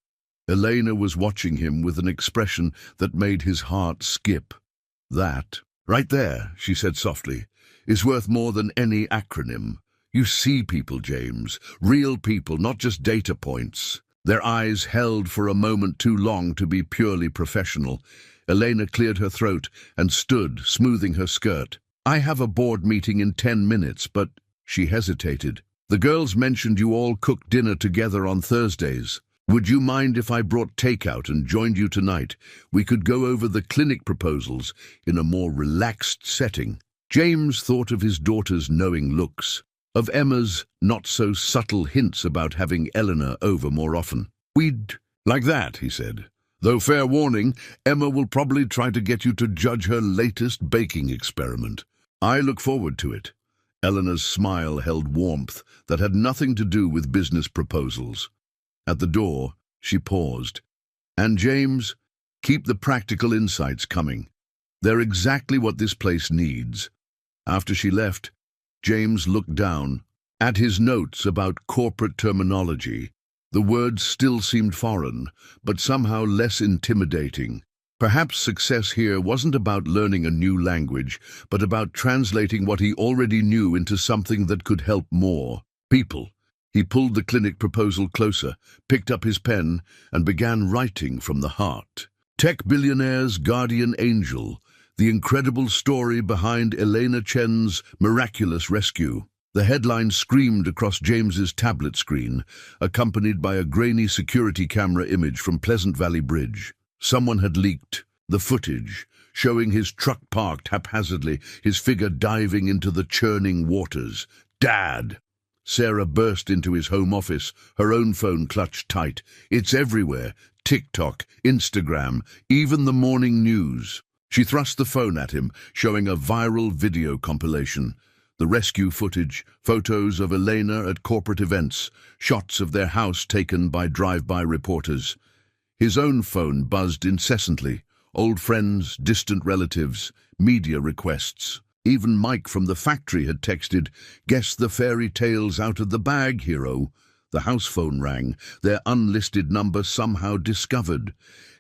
Elena was watching him with an expression that made his heart skip. "That, right there," she said softly, "is worth more than any acronym. You see people, James, real people, not just data points." Their eyes held for a moment too long to be purely professional. Elena cleared her throat and stood, smoothing her skirt. "I have a board meeting in 10 minutes, but—" She hesitated. "The girls mentioned you all cook dinner together on Thursdays. Would you mind if I brought takeout and joined you tonight? We could go over the clinic proposals in a more relaxed setting." James thought of his daughter's knowing looks, of Emma's not-so-subtle hints about having Eleanor over more often. "We'd like that," he said. "Though fair warning, Emma will probably try to get you to judge her latest baking experiment. I look forward to it." Eleanor's smile held warmth that had nothing to do with business proposals. At the door, she paused. "And James, keep the practical insights coming. They're exactly what this place needs." After she left, James looked down at his notes about corporate terminology. The words still seemed foreign, but somehow less intimidating. Perhaps success here wasn't about learning a new language, but about translating what he already knew into something that could help more people. He pulled the clinic proposal closer, picked up his pen, and began writing from the heart. "Tech billionaire's guardian angel, the incredible story behind Elena Chen's miraculous rescue." The headline screamed across James's tablet screen, accompanied by a grainy security camera image from Pleasant Valley Bridge. Someone had leaked the footage, showing his truck parked haphazardly, his figure diving into the churning waters. "Dad!" Sarah burst into his home office, her own phone clutched tight. "It's everywhere. TikTok, Instagram, even the morning news." She thrust the phone at him, showing a viral video compilation. The rescue footage, photos of Elena at corporate events, shots of their house taken by drive-by reporters. His own phone buzzed incessantly. Old friends, distant relatives, media requests. Even Mike from the factory had texted, "Guess the fairy tale's out of the bag, hero." The house phone rang, their unlisted number somehow discovered.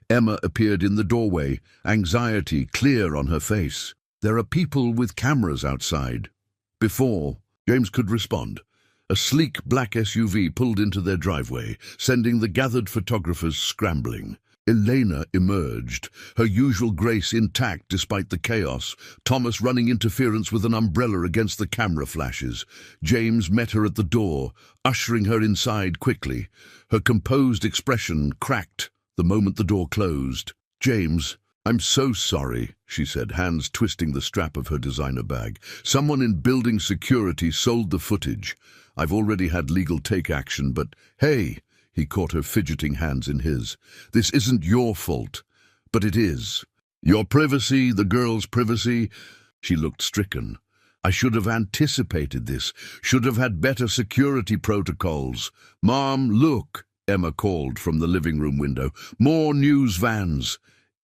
Emma appeared in the doorway, anxiety clear on her face. "There are people with cameras outside." Before James could respond, a sleek black SUV pulled into their driveway, sending the gathered photographers scrambling. Elena emerged, her usual grace intact despite the chaos, Thomas running interference with an umbrella against the camera flashes. James met her at the door, ushering her inside quickly. Her composed expression cracked the moment the door closed. "James, I'm so sorry," she said, hands twisting the strap of her designer bag. "Someone in building security sold the footage. I've already had legal take action, but hey," he caught her fidgeting hands in his, "this isn't your fault, but it is. Your privacy, the girl's privacy." She looked stricken. "I should have anticipated this, should have had better security protocols." "Mom, look," Emma called from the living room window. "More news vans."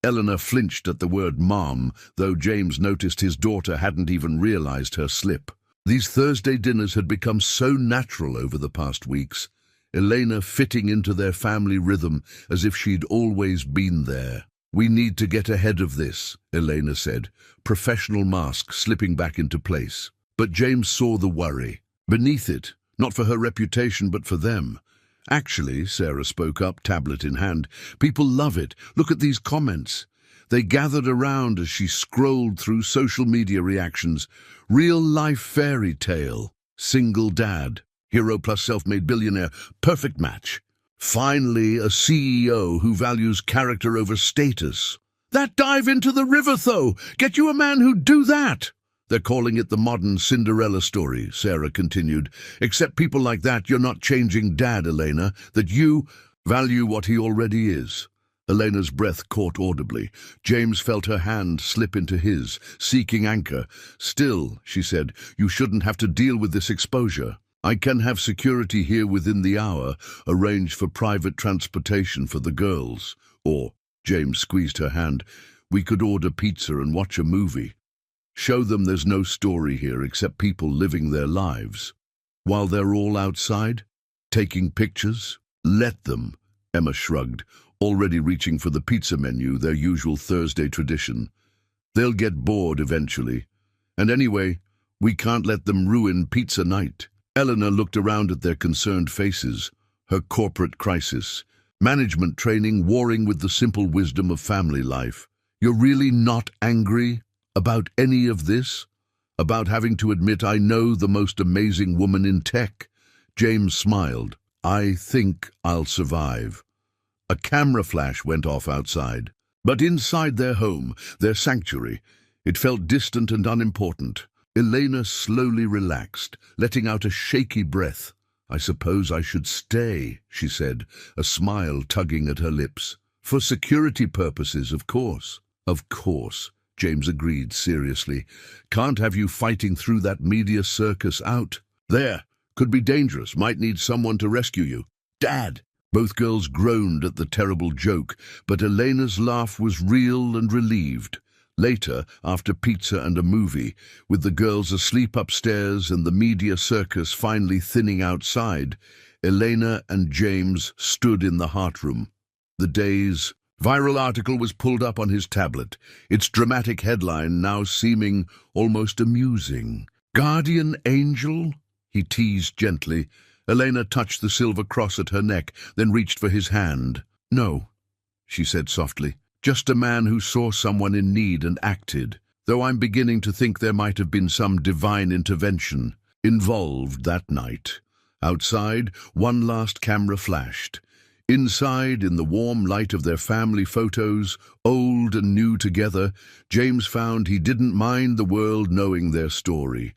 Eleanor flinched at the word mom, though James noticed his daughter hadn't even realized her slip. These Thursday dinners had become so natural over the past weeks, Elena fitting into their family rhythm as if she'd always been there. "We need to get ahead of this," Elena said, professional mask slipping back into place. But James saw the worry. Beneath it, not for her reputation but for them. "Actually," Sarah spoke up, tablet in hand, "people love it. Look at these comments." They gathered around as she scrolled through social media reactions. "Real-life fairy tale. Single dad. Hero plus self-made billionaire. Perfect match. Finally, a CEO who values character over status. That dive into the river, though. Get you a man who'd do that." "They're calling it the modern Cinderella story," Sarah continued. "Except people like that, you're not changing Dad, Elena, that you value what he already is. Elena's breath caught audibly. James felt her hand slip into his, seeking anchor. "Still," she said, "you shouldn't have to deal with this exposure. I can have security here within the hour, arrange for private transportation for the girls. Or," James squeezed her hand, "we could order pizza and watch a movie. Show them there's no story here except people living their lives. While they're all outside, taking pictures, let them." Emma shrugged, already reaching for the pizza menu, their usual Thursday tradition. "They'll get bored eventually. And anyway, we can't let them ruin pizza night." Eleanor looked around at their concerned faces, her corporate crisis, management training warring with the simple wisdom of family life. "You're really not angry about any of this? About having to admit I know the most amazing woman in tech?" James smiled. "I think I'll survive." A camera flash went off outside. But inside their home, their sanctuary, it felt distant and unimportant. Elena slowly relaxed, letting out a shaky breath. "I suppose I should stay," she said, a smile tugging at her lips. "For security purposes, of course." "Of course," James agreed seriously. "Can't have you fighting through that media circus out there. Could be dangerous, might need someone to rescue you." "Dad!" Both girls groaned at the terrible joke, but Elena's laugh was real and relieved. Later, after pizza and a movie, with the girls asleep upstairs and the media circus finally thinning outside, Elena and James stood in the heart room. The day's viral article was pulled up on his tablet, its dramatic headline now seeming almost amusing. "Guardian Angel?" he teased gently. Elena touched the silver cross at her neck, then reached for his hand. "No," she said softly. "Just a man who saw someone in need and acted, though I'm beginning to think there might have been some divine intervention involved that night." Outside, one last camera flashed. Inside, in the warm light of their family photos, old and new together, James found he didn't mind the world knowing their story.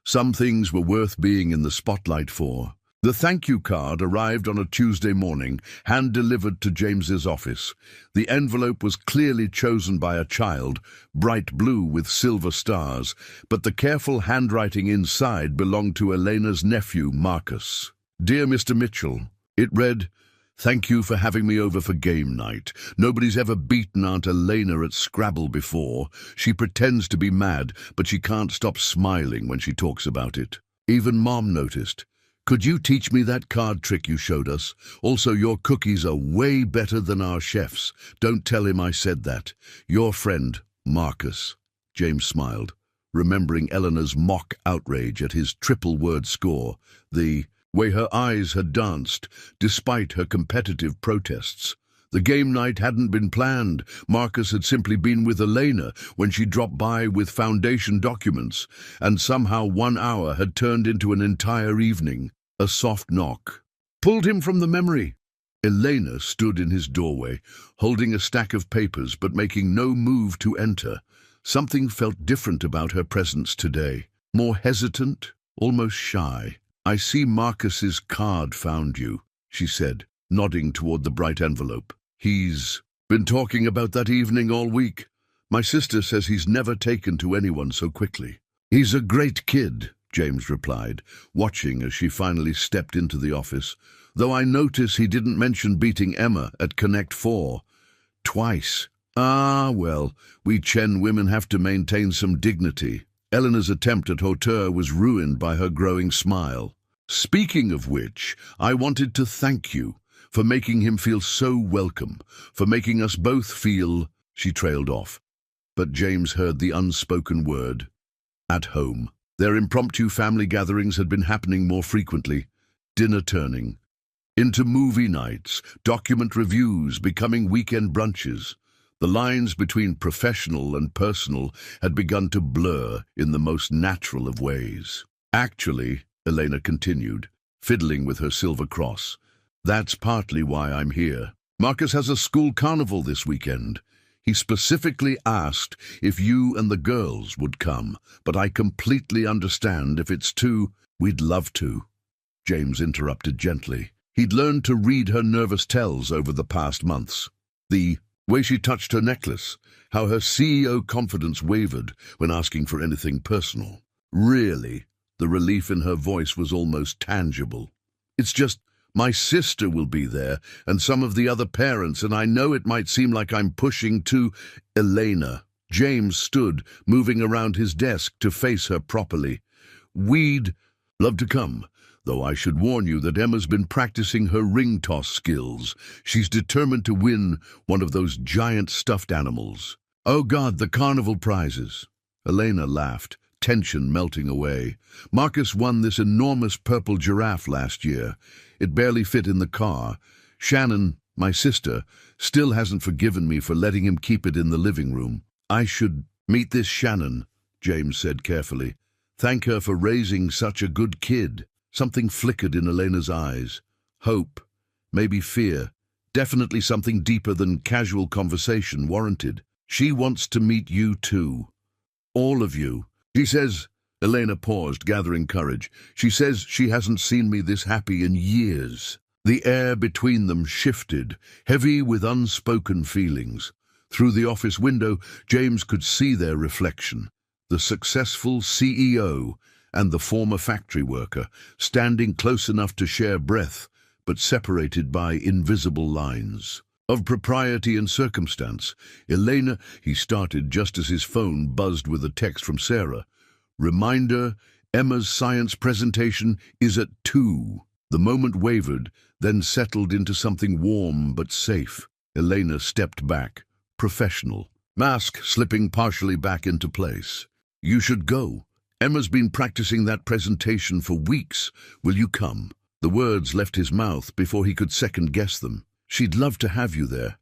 Some things were worth being in the spotlight for. The thank you card arrived on a Tuesday morning, hand-delivered to James's office. The envelope was clearly chosen by a child, bright blue with silver stars, but the careful handwriting inside belonged to Elena's nephew, Marcus. "Dear Mr. Mitchell," it read, "thank you for having me over for game night. Nobody's ever beaten Aunt Elena at Scrabble before. She pretends to be mad, but she can't stop smiling when she talks about it. Even Mom noticed. Could you teach me that card trick you showed us? Also, your cookies are way better than our chef's. Don't tell him I said that. Your friend, Marcus." James smiled, remembering Eleanor's mock outrage at his triple-word score, the way her eyes had danced, despite her competitive protests. The game night hadn't been planned. Marcus had simply been with Elena when she dropped by with foundation documents, and somehow 1 hour had turned into an entire evening. A soft knock pulled him from the memory. Elena stood in his doorway, holding a stack of papers but making no move to enter. Something felt different about her presence today. More hesitant, almost shy. "I see Marcus's card found you," she said, nodding toward the bright envelope. "He's been talking about that evening all week. My sister says he's never taken to anyone so quickly." "He's a great kid," James replied, watching as she finally stepped into the office, "though I notice he didn't mention beating Emma at Connect 4. Twice. Ah, well, we Chen women have to maintain some dignity." Eleanor's attempt at hauteur was ruined by her growing smile. "Speaking of which, I wanted to thank you for making him feel so welcome, for making us both feel—" She trailed off, but James heard the unspoken word, "at home." Their impromptu family gatherings had been happening more frequently, dinner turning into movie nights, document reviews becoming weekend brunches. The lines between professional and personal had begun to blur in the most natural of ways. "Actually," Elena continued, fiddling with her silver cross, "that's partly why I'm here. Marcus has a school carnival this weekend. He specifically asked if you and the girls would come, but I completely understand if it's too—" "We'd love to," James interrupted gently. He'd learned to read her nervous tells over the past months. The way she touched her necklace, how her CEO confidence wavered when asking for anything personal. Really, the relief in her voice was almost tangible. It's just, my sister will be there, and some of the other parents, and I know it might seem like I'm pushing too. Elena. James stood, moving around his desk to face her properly. We'd love to come, though I should warn you that Emma's been practicing her ring toss skills. She's determined to win one of those giant stuffed animals. Oh God, the carnival prizes. Elena laughed, tension melting away. Marcus won this enormous purple giraffe last year. It barely fit in the car. Shannon, my sister, still hasn't forgiven me for letting him keep it in the living room. I should meet this Shannon, James said carefully. Thank her for raising such a good kid. Something flickered in Elena's eyes. Hope, maybe fear, definitely something deeper than casual conversation warranted. She wants to meet you too. All of you. She says, Elena paused, gathering courage. She says she hasn't seen me this happy in years. The air between them shifted, heavy with unspoken feelings. Through the office window, James could see their reflection. The successful CEO and the former factory worker, standing close enough to share breath, but separated by invisible lines. Of propriety and circumstance, Elena, he started just as his phone buzzed with a text from Sarah. Reminder, Emma's science presentation is at 2. The moment wavered, then settled into something warm but safe. Elena stepped back, professional, mask slipping partially back into place. You should go. Emma's been practicing that presentation for weeks. Will you come? The words left his mouth before he could second-guess them. She'd love to have you there.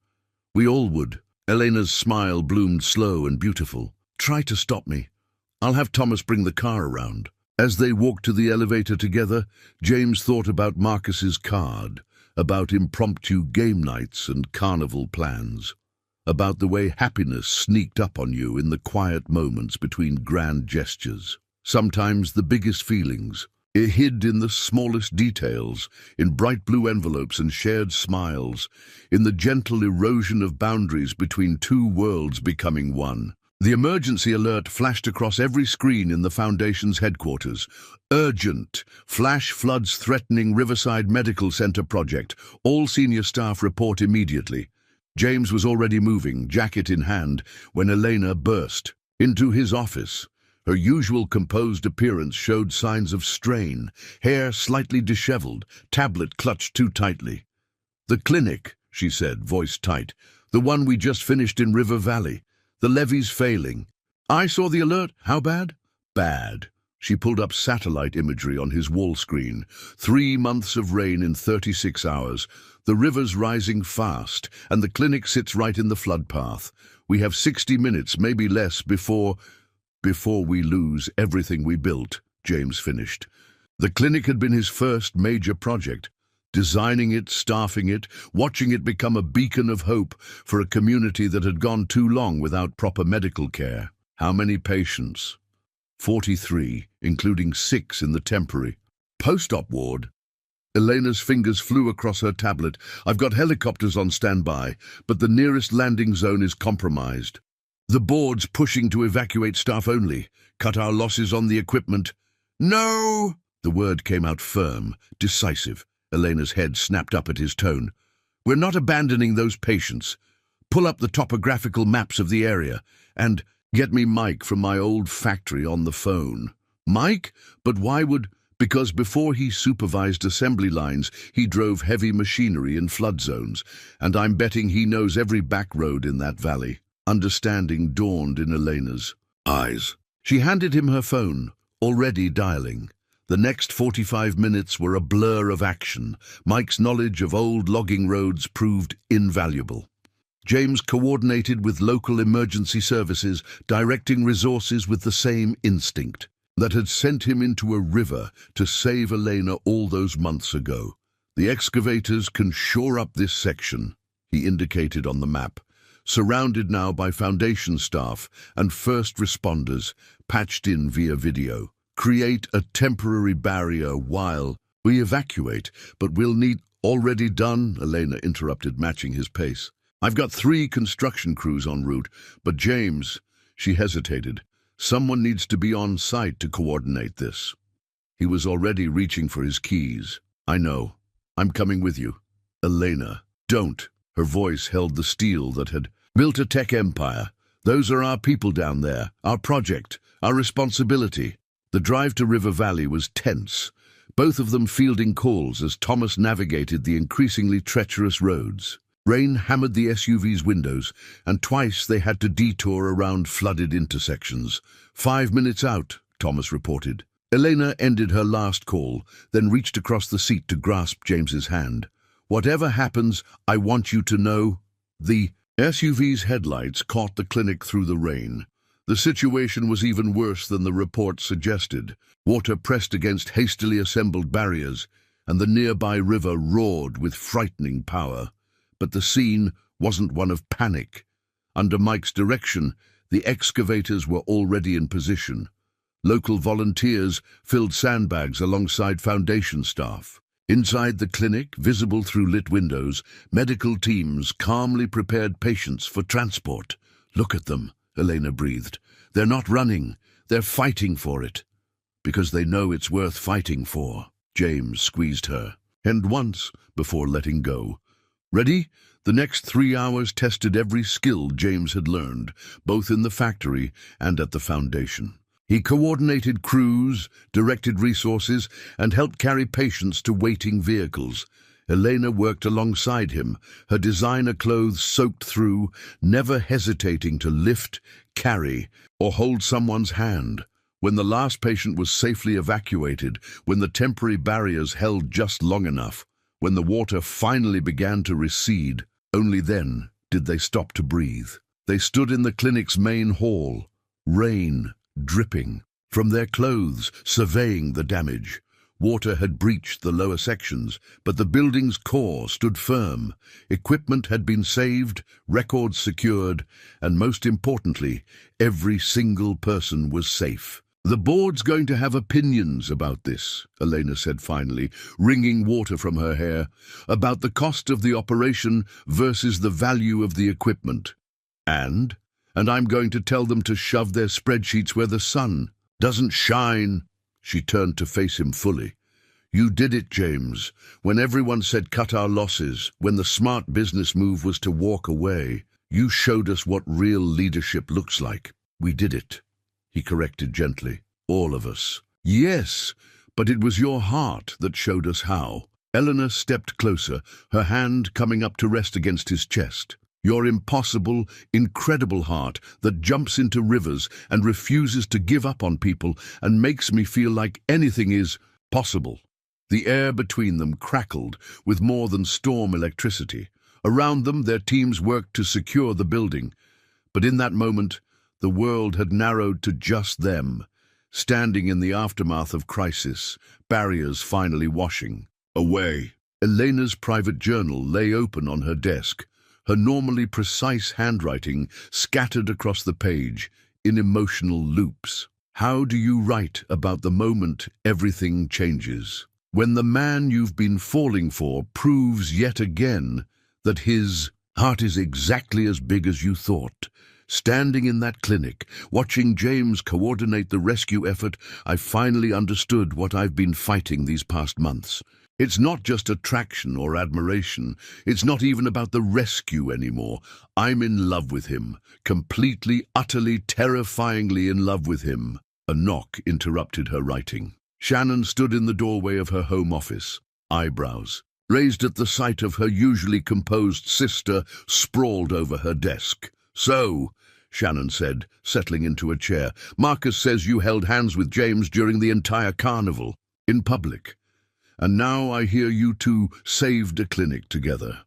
We all would. Elena's smile bloomed slow and beautiful. Try to stop me. I'll have Thomas bring the car around. As they walked to the elevator together, James thought about Marcus's card, about impromptu game nights and carnival plans, about the way happiness sneaked up on you in the quiet moments between grand gestures. Sometimes the biggest feelings, hid in the smallest details, in bright blue envelopes and shared smiles, in the gentle erosion of boundaries between two worlds becoming one. The emergency alert flashed across every screen in the Foundation's headquarters. Urgent! Flash floods threatening Riverside Medical Center project. All senior staff report immediately. James was already moving, jacket in hand, when Elena burst into his office. Her usual composed appearance showed signs of strain, hair slightly disheveled, tablet clutched too tightly. The clinic, she said, voice tight. The one we just finished in River Valley. The levee's failing. I saw the alert. How bad? Bad. She pulled up satellite imagery on his wall screen. 3 months of rain in 36 hours. The river's rising fast, and the clinic sits right in the flood path. We have 60 minutes, maybe less, before we lose everything we built, James finished. The clinic had been his first major project. Designing it, staffing it, watching it become a beacon of hope for a community that had gone too long without proper medical care. How many patients? 43, including 6 in the temporary post-op ward. Elena's fingers flew across her tablet. I've got helicopters on standby, but the nearest landing zone is compromised. The board's pushing to evacuate staff only. Cut our losses on the equipment. No! The word came out firm, decisive. Elena's head snapped up at his tone. We're not abandoning those patients. Pull up the topographical maps of the area and get me Mike from my old factory on the phone. Mike? But why would... Because before he supervised assembly lines, he drove heavy machinery in flood zones, and I'm betting he knows every back road in that valley. Understanding dawned in Elena's eyes. She handed him her phone, already dialing. The next 45 minutes were a blur of action. Mike's knowledge of old logging roads proved invaluable. James coordinated with local emergency services, directing resources with the same instinct that had sent him into a river to save Elena all those months ago. The excavators can shore up this section, he indicated on the map, surrounded now by Foundation staff and first responders, patched in via video. Create a temporary barrier while we evacuate, but we'll need... Already done, Elena interrupted, matching his pace. I've got 3 construction crews en route, but James, she hesitated. Someone needs to be on site to coordinate this. He was already reaching for his keys. I know. I'm coming with you. Elena, don't. Her voice held the steel that had built a tech empire. Those are our people down there, our project, our responsibility. The drive to River Valley was tense, both of them fielding calls as Thomas navigated the increasingly treacherous roads. Rain hammered the SUV's windows, and twice they had to detour around flooded intersections. 5 minutes out, Thomas reported. Elena ended her last call, then reached across the seat to grasp James's hand. Whatever happens, I want you to know. The SUV's headlights caught the clinic through the rain. The situation was even worse than the report suggested. Water pressed against hastily assembled barriers, and the nearby river roared with frightening power. But the scene wasn't one of panic. Under Mike's direction, the excavators were already in position. Local volunteers filled sandbags alongside foundation staff. Inside the clinic, visible through lit windows, medical teams calmly prepared patients for transport. Look at them, Elena breathed. They're not running, they're fighting for it. Because they know it's worth fighting for. James squeezed her hand once before letting go. Ready? The next 3 hours tested every skill James had learned, both in the factory and at the foundation. He coordinated crews, directed resources, and helped carry patients to waiting vehicles. Elena worked alongside him, her designer clothes soaked through, never hesitating to lift, carry, or hold someone's hand. When the last patient was safely evacuated, when the temporary barriers held just long enough, when the water finally began to recede, only then did they stop to breathe. They stood in the clinic's main hall, rain dripping from their clothes, surveying the damage. Water had breached the lower sections, but the building's core stood firm. Equipment had been saved, records secured, and most importantly, every single person was safe. The board's going to have opinions about this, Elena said finally, wringing water from her hair, about the cost of the operation versus the value of the equipment. And I'm going to tell them to shove their spreadsheets where the sun doesn't shine. She turned to face him fully. You did it, James, when everyone said cut our losses, when the smart business move was to walk away. You showed us what real leadership looks like. We did it, he corrected gently. All of us. Yes, but it was your heart that showed us how. Eleanor stepped closer, her hand coming up to rest against his chest. Your impossible, incredible heart that jumps into rivers and refuses to give up on people and makes me feel like anything is possible. The air between them crackled with more than storm electricity. Around them, their teams worked to secure the building. But in that moment, the world had narrowed to just them, standing in the aftermath of crisis, barriers finally washing away. Elena's private journal lay open on her desk, her normally precise handwriting scattered across the page in emotional loops. How do you write about the moment everything changes? When the man you've been falling for proves yet again that his heart is exactly as big as you thought. Standing in that clinic, watching James coordinate the rescue effort, I finally understood what I've been fighting these past months. It's not just attraction or admiration. It's not even about the rescue anymore. I'm in love with him. Completely, utterly, terrifyingly in love with him. A knock interrupted her writing. Shannon stood in the doorway of her home office, eyebrows raised at the sight of her usually composed sister sprawled over her desk. So, Shannon said, settling into a chair, Marcus says you held hands with James during the entire carnival, in public. And now I hear you two saved a clinic together.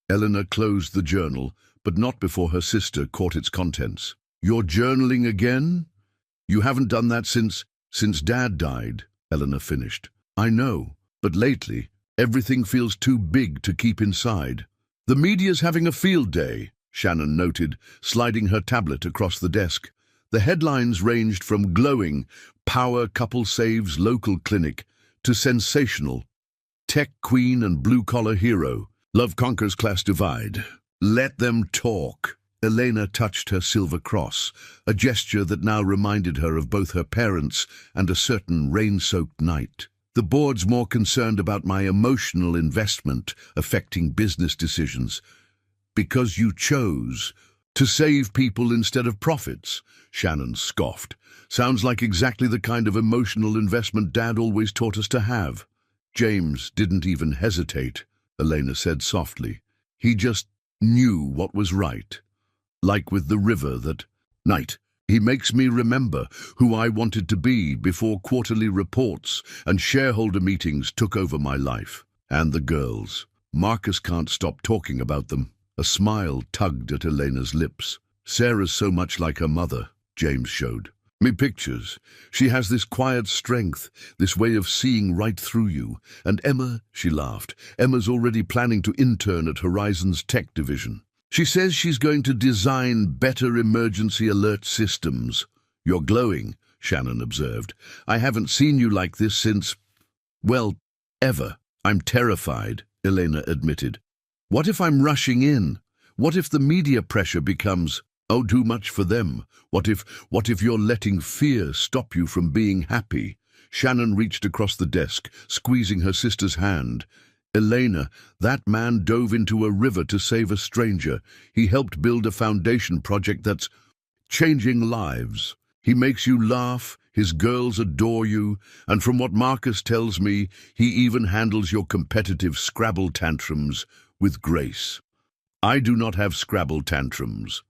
Eleanor closed the journal, but not before her sister caught its contents. You're journaling again? You haven't done that since Dad died, Eleanor finished. I know, but lately, everything feels too big to keep inside. The media's having a field day, Shannon noted, sliding her tablet across the desk. The headlines ranged from glowing, power couple saves local clinic, to sensational, tech queen and blue-collar hero, love conquers class divide. Let them talk. Elena touched her silver cross, a gesture that now reminded her of both her parents and a certain rain-soaked night. The board's more concerned about my emotional investment affecting business decisions. Because you chose to save people instead of profits, Shannon scoffed. Sounds like exactly the kind of emotional investment Dad always taught us to have. James didn't even hesitate, Elena said softly. He just knew what was right. Like with the river that night. He makes me remember who I wanted to be before quarterly reports and shareholder meetings took over my life. And the girls. Marcus can't stop talking about them. A smile tugged at Elena's lips. Sarah's so much like her mother, James showed me pictures. She has this quiet strength, this way of seeing right through you. And Emma, she laughed, Emma's already planning to intern at Horizon's tech division. She says she's going to design better emergency alert systems. You're glowing, Shannon observed. I haven't seen you like this since, well, ever. I'm terrified, Elena admitted. What if I'm rushing in? What if the media pressure becomes, oh, too much for them? What if you're letting fear stop you from being happy? Shannon reached across the desk, squeezing her sister's hand. Elena, that man dove into a river to save a stranger. He helped build a foundation project that's changing lives. He makes you laugh, his girls adore you, and from what Marcus tells me, he even handles your competitive Scrabble tantrums with grace. I do not have Scrabble tantrums.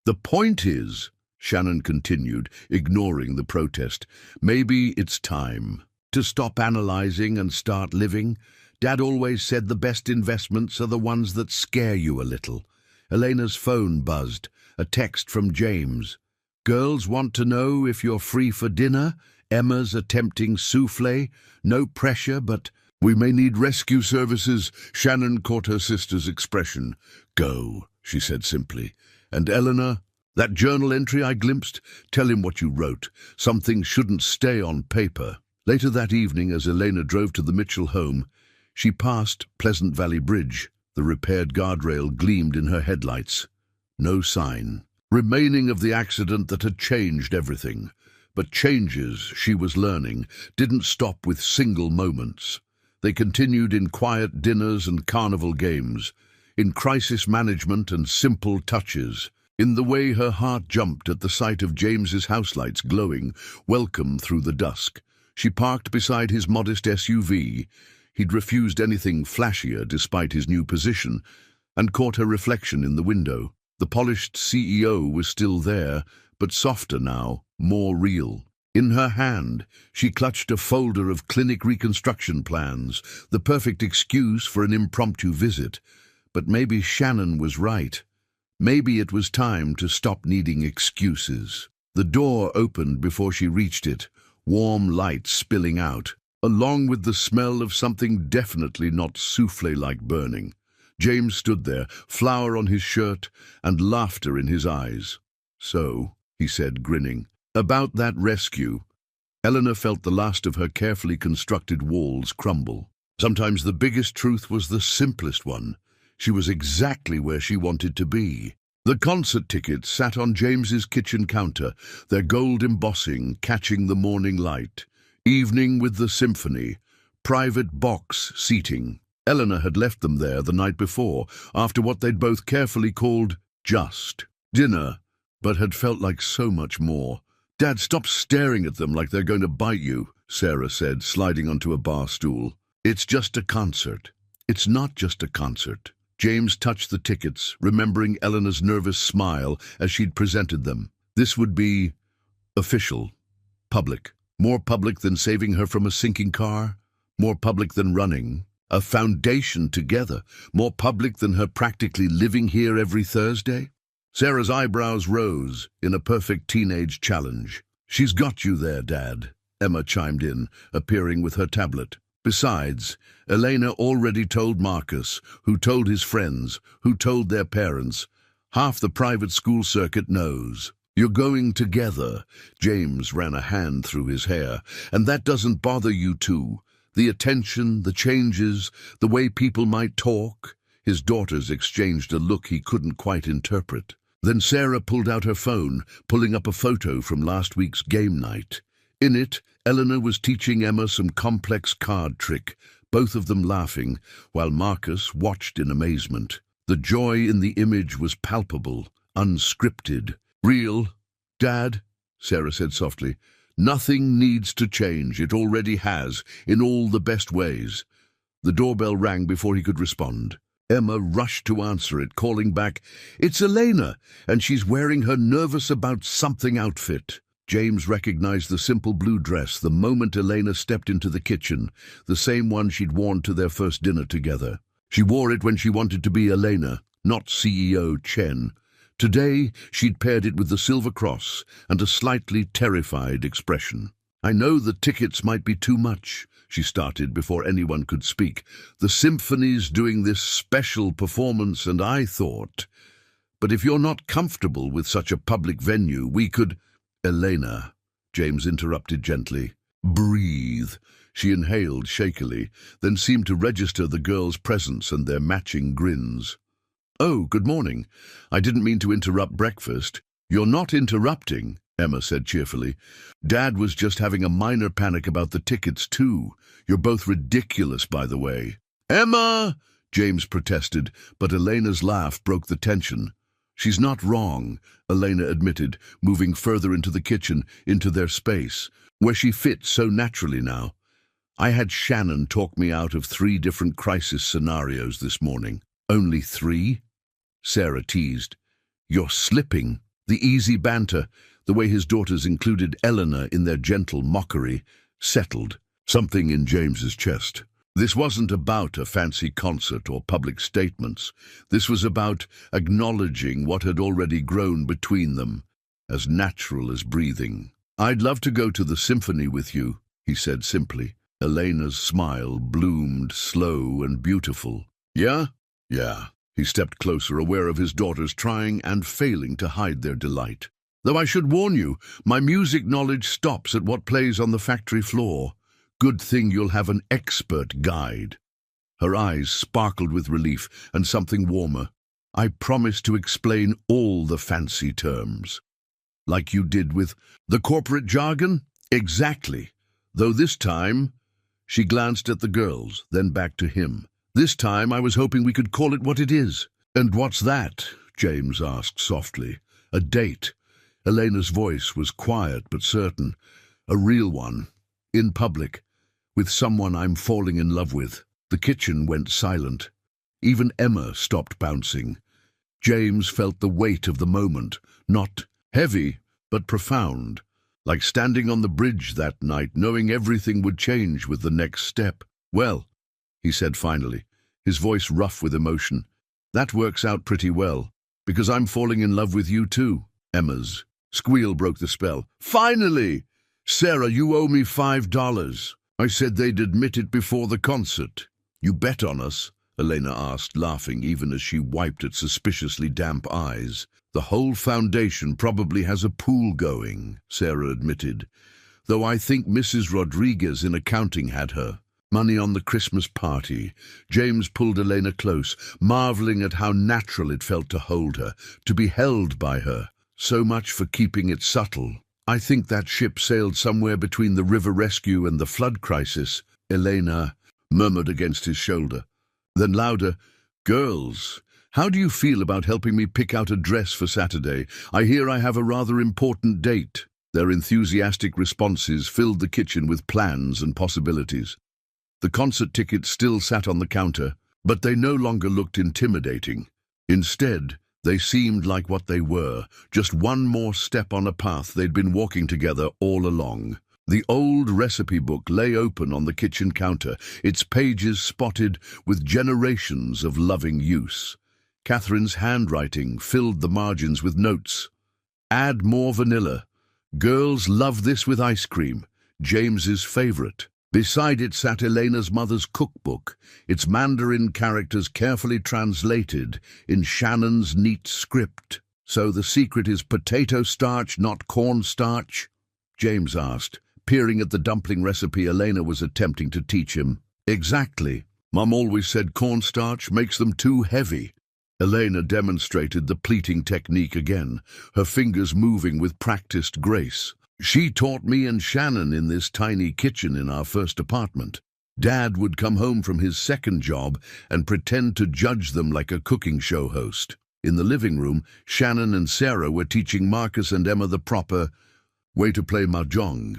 The point is, Shannon continued, ignoring the protest, maybe it's time to stop analyzing and start living. Dad always said the best investments are the ones that scare you a little. Elena's phone buzzed, a text from James. Girls want to know if you're free for dinner. Emma's attempting soufflé. No pressure, but we may need rescue services. Shannon caught her sister's expression. Go, she said simply. And Eleanor, that journal entry I glimpsed, tell him what you wrote. Some things shouldn't stay on paper. Later that evening, as Elena drove to the Mitchell home, she passed Pleasant Valley Bridge. The repaired guardrail gleamed in her headlights. No sign remaining of the accident that had changed everything. But changes, she was learning, didn't stop with single moments. They continued in quiet dinners and carnival games, in crisis management and simple touches, in the way her heart jumped at the sight of James's house lights glowing, welcome through the dusk. She parked beside his modest SUV. He'd refused anything flashier despite his new position, and caught her reflection in the window. The polished CEO was still there, but softer now, more real. In her hand, she clutched a folder of clinic reconstruction plans, the perfect excuse for an impromptu visit. But maybe Shannon was right. Maybe it was time to stop needing excuses. The door opened before she reached it, warm light spilling out, along with the smell of something definitely not soufflé-like burning. James stood there, flour on his shirt and laughter in his eyes. So, he said, grinning, about that rescue. Eleanor felt the last of her carefully constructed walls crumble. Sometimes the biggest truth was the simplest one. She was exactly where she wanted to be. The concert tickets sat on James's kitchen counter, their gold embossing catching the morning light. Evening with the symphony. Private box seating. Eleanor had left them there the night before, after what they'd both carefully called just dinner, but had felt like so much more. Dad, stop staring at them like they're going to bite you, Sarah said, sliding onto a bar stool. It's just a concert. It's not just a concert. James touched the tickets, remembering Eleanor's nervous smile as she'd presented them. This would be official, public. More public than saving her from a sinking car, more public than running a foundation together, more public than her practically living here every Thursday. Sarah's eyebrows rose in a perfect teenage challenge. She's got you there, Dad, Emma chimed in, appearing with her tablet. Besides, Elena already told Marcus, who told his friends, who told their parents. Half the private school circuit knows. You're going together. James ran a hand through his hair. And that doesn't bother you too. The attention, the changes, the way people might talk. His daughters exchanged a look he couldn't quite interpret. Then Sarah pulled out her phone, pulling up a photo from last week's game night. In it, Eleanor was teaching Emma some complex card trick, both of them laughing, while Marcus watched in amazement. The joy in the image was palpable, unscripted. "Real, Dad," Sarah said softly. "Nothing needs to change. It already has, in all the best ways." The doorbell rang before he could respond. Emma rushed to answer it, calling back, "It's Elena, and she's wearing her nervous-about-something outfit." James recognized the simple blue dress the moment Elena stepped into the kitchen, the same one she'd worn to their first dinner together. She wore it when she wanted to be Elena, not CEO Chen. Today, she'd paired it with the silver cross and a slightly terrified expression. "I know the tickets might be too much," she started before anyone could speak. "The symphony's doing this special performance, and I thought... But if you're not comfortable with such a public venue, we could..." "Elena," James interrupted gently. "Breathe." She inhaled shakily, then seemed to register the girls' presence and their matching grins. "Oh, good morning. I didn't mean to interrupt breakfast." "You're not interrupting," Emma said cheerfully. "Dad was just having a minor panic about the tickets, too. You're both ridiculous, by the way." "Emma!" James protested, but Elena's laugh broke the tension. "She's not wrong," Elena admitted, moving further into the kitchen, into their space, where she fit so naturally now. "I had Shannon talk me out of 3 different crisis scenarios this morning." "Only 3? Sarah teased. "You're slipping." The easy banter, the way his daughters included Eleanor in their gentle mockery, settled something in James's chest. This wasn't about a fancy concert or public statements. This was about acknowledging what had already grown between them, as natural as breathing. "I'd love to go to the symphony with you," he said simply. Elena's smile bloomed slow and beautiful. "Yeah?" "Yeah." He stepped closer, aware of his daughters trying and failing to hide their delight. "Though I should warn you, my music knowledge stops at what plays on the factory floor. Good thing you'll have an expert guide." Her eyes sparkled with relief and something warmer. "I promise to explain all the fancy terms." "Like you did with the corporate jargon?" "Exactly. Though this time..." She glanced at the girls, then back to him. "This time I was hoping we could call it what it is." "And what's that?" James asked softly. "A date." Elena's voice was quiet but certain. "A real one. In public. With someone I'm falling in love with." The kitchen went silent. Even Emma stopped bouncing. James felt the weight of the moment, not heavy, but profound, like standing on the bridge that night, knowing everything would change with the next step. "Well," he said finally, his voice rough with emotion, "that works out pretty well, because I'm falling in love with you too." Emma's squeal broke the spell. "Finally! Sarah, you owe me $5. I said they'd admit it before the concert." "You bet on us?" Elena asked, laughing even as she wiped at suspiciously damp eyes. "The whole foundation probably has a pool going," Sarah admitted, "though I think Mrs. Rodriguez in accounting had her money on the Christmas party." James pulled Elena close, marveling at how natural it felt to hold her, to be held by her. "So much for keeping it subtle. I think that ship sailed somewhere between the river rescue and the flood crisis," Elena murmured against his shoulder. Then louder, "Girls, how do you feel about helping me pick out a dress for Saturday? I hear I have a rather important date." Their enthusiastic responses filled the kitchen with plans and possibilities. The concert tickets still sat on the counter, but they no longer looked intimidating. Instead, they seemed like what they were, just one more step on a path they'd been walking together all along. The old recipe book lay open on the kitchen counter, its pages spotted with generations of loving use. Catherine's handwriting filled the margins with notes. "Add more vanilla. Girls love this with ice cream. James's favorite." Beside it sat Elena's mother's cookbook, its Mandarin characters carefully translated in Shannon's neat script. "So the secret is potato starch, not corn starch?" James asked, peering at the dumpling recipe Elena was attempting to teach him. "Exactly. Mum always said cornstarch makes them too heavy. Elena demonstrated the pleating technique again, her fingers moving with practiced grace. She taught me and Shannon in this tiny kitchen in our first apartment. Dad would come home from his second job and pretend to judge them like a cooking show host. In the living room, Shannon and Sarah were teaching Marcus and Emma the proper way to play mahjong,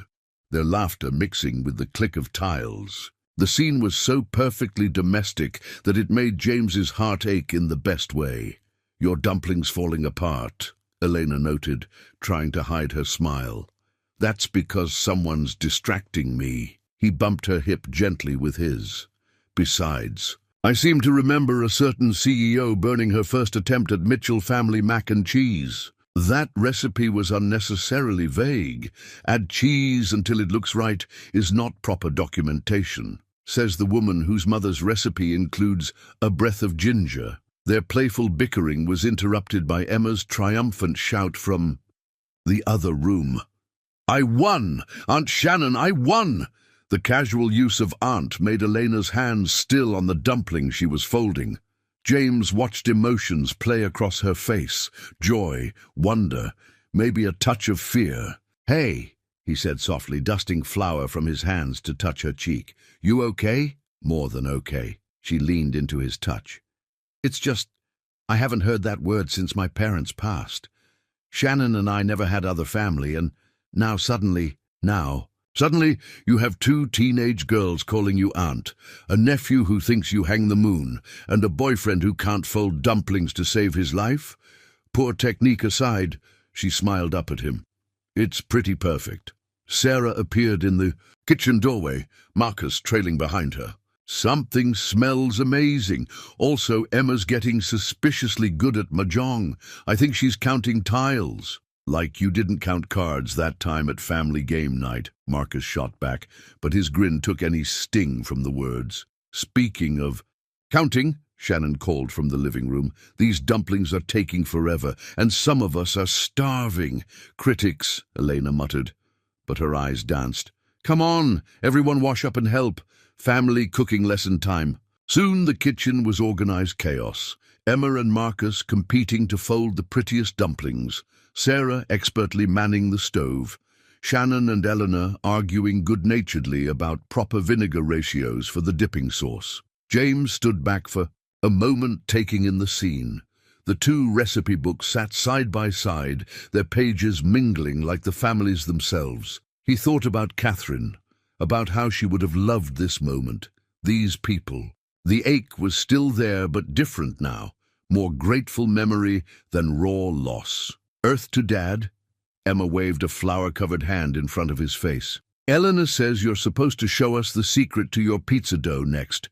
their laughter mixing with the click of tiles. The scene was so perfectly domestic that it made James's heart ache in the best way. "Your dumplings falling apart," Elena noted, trying to hide her smile. "That's because someone's distracting me." He bumped her hip gently with his. "Besides, I seem to remember a certain CEO burning her first attempt at Mitchell family mac and cheese. That recipe was unnecessarily vague. Add cheese until it looks right is not proper documentation," says the woman whose mother's recipe includes a breath of ginger. Their playful bickering was interrupted by Emma's triumphant shout from the other room. "I won! Aunt Shannon, I won!" The casual use of aunt made Elena's hands still on the dumpling she was folding. James watched emotions play across her face, joy, wonder, maybe a touch of fear. "Hey," he said softly, dusting flour from his hands to touch her cheek. "You okay?" "More than okay." She leaned into his touch. "It's just, I haven't heard that word since my parents passed. Shannon and I never had other family, and Suddenly you have two teenage girls calling you aunt, a nephew who thinks you hang the moon, and a boyfriend who can't fold dumplings to save his life? Poor technique aside," she smiled up at him, "it's pretty perfect." Sarah appeared in the kitchen doorway, Marcus trailing behind her. "Something smells amazing. Also, Emma's getting suspiciously good at mahjong. I think she's counting tiles." "Like you didn't count cards that time at family game night," Marcus shot back, but his grin took any sting from the words. "Speaking of counting," Shannon called from the living room, "these dumplings are taking forever, and some of us are starving." "Critics," Elena muttered, but her eyes danced. "Come on, everyone wash up and help. Family cooking lesson time." Soon the kitchen was organized chaos. Emma and Marcus competing to fold the prettiest dumplings, Sarah expertly manning the stove, Shannon and Eleanor arguing good-naturedly about proper vinegar ratios for the dipping sauce. James stood back for a moment, taking in the scene. The two recipe books sat side by side, their pages mingling like the families themselves. He thought about Catherine, about how she would have loved this moment, these people. The ache was still there, but different now, more grateful memory than raw loss. "Earth to Dad?" Emma waved a flour-covered hand in front of his face. "Eleanor says you're supposed to show us the secret to your pizza dough next.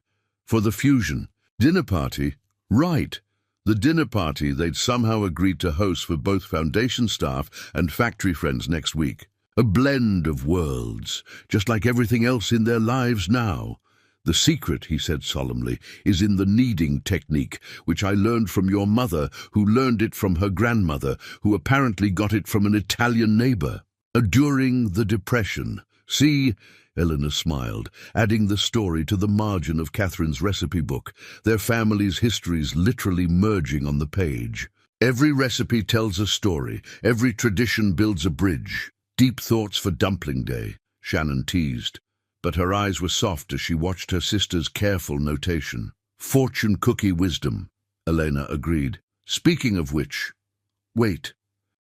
For the fusion. Dinner party?" "Right. The dinner party they'd somehow agreed to host for both foundation staff and factory friends next week. A blend of worlds, just like everything else in their lives now. The secret," he said solemnly, "is in the kneading technique, which I learned from your mother, who learned it from her grandmother, who apparently got it from an Italian neighbor. During the Depression. See?" Eleanor smiled, adding the story to the margin of Catherine's recipe book, their family's histories literally merging on the page. "Every recipe tells a story, every tradition builds a bridge. Deep thoughts for dumpling day," Shannon teased, but her eyes were soft as she watched her sister's careful notation. "Fortune cookie wisdom," Elena agreed. "Speaking of which, wait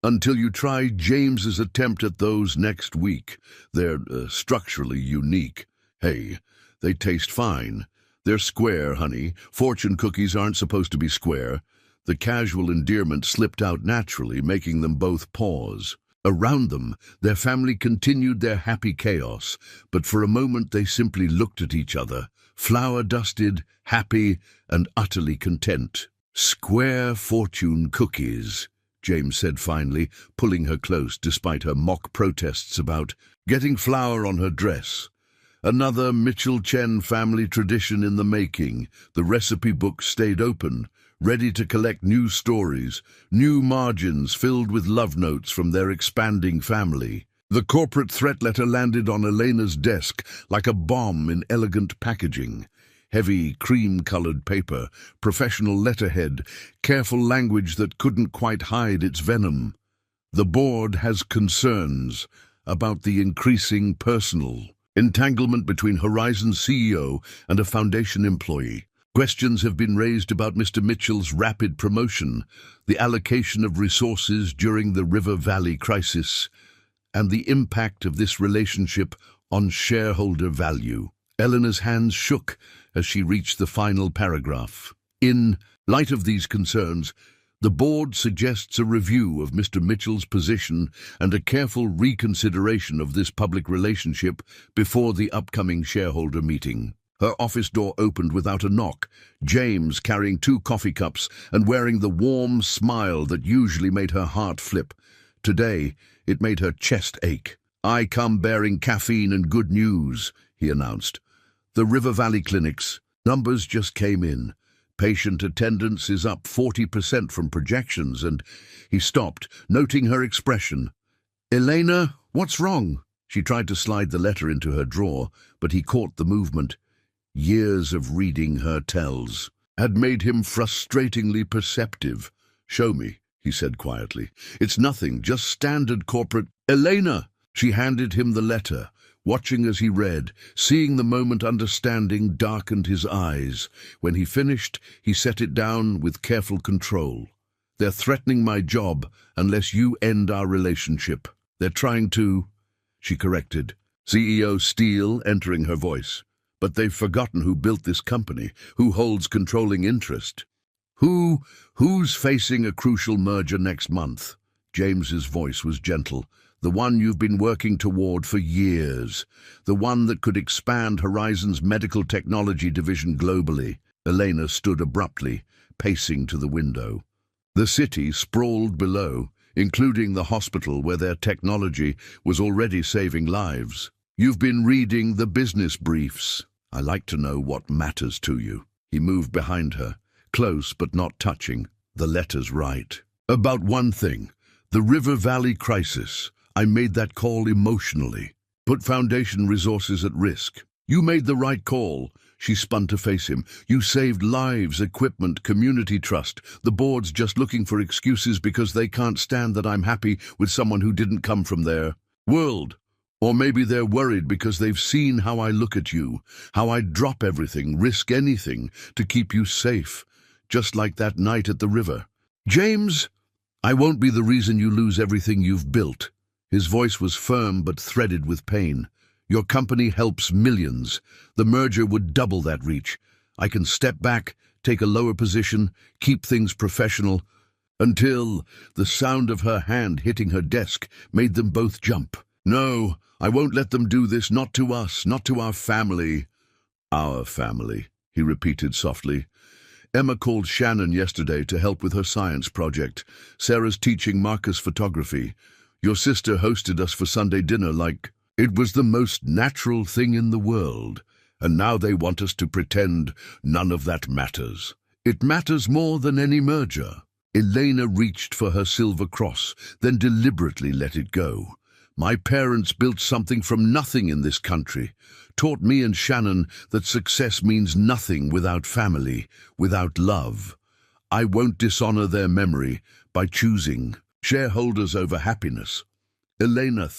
until you try James's attempt at those next week. They're structurally unique. Hey, they taste fine. They're square, honey. Fortune cookies aren't supposed to be square." The casual endearment slipped out naturally, making them both pause. Around them, their family continued their happy chaos, but for a moment they simply looked at each other, flour-dusted, happy, and utterly content. "Square fortune cookies," James said finally, pulling her close despite her mock protests about getting flour on her dress. Another Mitchell Chen family tradition in the making. The recipe book stayed open, ready to collect new stories, new margins filled with love notes from their expanding family. The corporate threat letter landed on Elena's desk like a bomb in elegant packaging. Heavy, cream-colored paper, professional letterhead, careful language that couldn't quite hide its venom. The board has concerns about the increasing personal entanglement between Horizon's CEO and a foundation employee. Questions have been raised about Mr. Mitchell's rapid promotion, the allocation of resources during the River Valley crisis, and the impact of this relationship on shareholder value. Eleanor's hands shook as she reached the final paragraph. In light of these concerns, the board suggests a review of Mr. Mitchell's position and a careful reconsideration of this public relationship before the upcoming shareholder meeting. Her office door opened without a knock, James carrying 2 coffee cups and wearing the warm smile that usually made her heart flip. Today, it made her chest ache. "I come bearing caffeine and good news," he announced. "The River Valley clinics numbers just came in. Patient attendance is up 40% from projections," and he stopped, noting her expression. "Elena, what's wrong?" She tried to slide the letter into her drawer, but he caught the movement. Years of reading her tells had made him frustratingly perceptive. "Show me," he said quietly. "It's nothing, just standard corporate—" "Elena!" She handed him the letter, watching as he read, seeing the moment understanding darkened his eyes. When he finished, he set it down with careful control. "They're threatening my job unless you end our relationship. They're trying to—" She corrected, CEO Steele entering her voice. "But they've forgotten who built this company, who holds controlling interest. Who's facing a crucial merger next month?" James's voice was gentle. "The one you've been working toward for years. The one that could expand Horizon's medical technology division globally." Elena stood abruptly, pacing to the window. The city sprawled below, including the hospital where their technology was already saving lives. "You've been reading the business briefs. I like to know what matters to you." He moved behind her, close but not touching. "The letter's right. About one thing, the River Valley crisis. I made that call emotionally. Put foundation resources at risk. You made the right call." She spun to face him. "You saved lives, equipment, community trust. The board's just looking for excuses because they can't stand that I'm happy with someone who didn't come from their world. Or maybe they're worried because they've seen how I look at you, how I drop everything, risk anything to keep you safe, just like that night at the river. James, I won't be the reason you lose everything you've built." His voice was firm but threaded with pain. "Your company helps millions. The merger would double that reach. I can step back, take a lower position, keep things professional." Until the sound of her hand hitting her desk made them both jump. "No, I won't let them do this, not to us, not to our family." "Our family," he repeated softly. "Emma called Shannon yesterday to help with her science project. Sarah's teaching Marcus photography. Your sister hosted us for Sunday dinner like it was the most natural thing in the world. And now they want us to pretend none of that matters. It matters more than any merger." Elena reached for her silver cross, then deliberately let it go. "My parents built something from nothing in this country, taught me and Shannon that success means nothing without family, without love. I won't dishonor their memory by choosing shareholders over happiness." "Elena,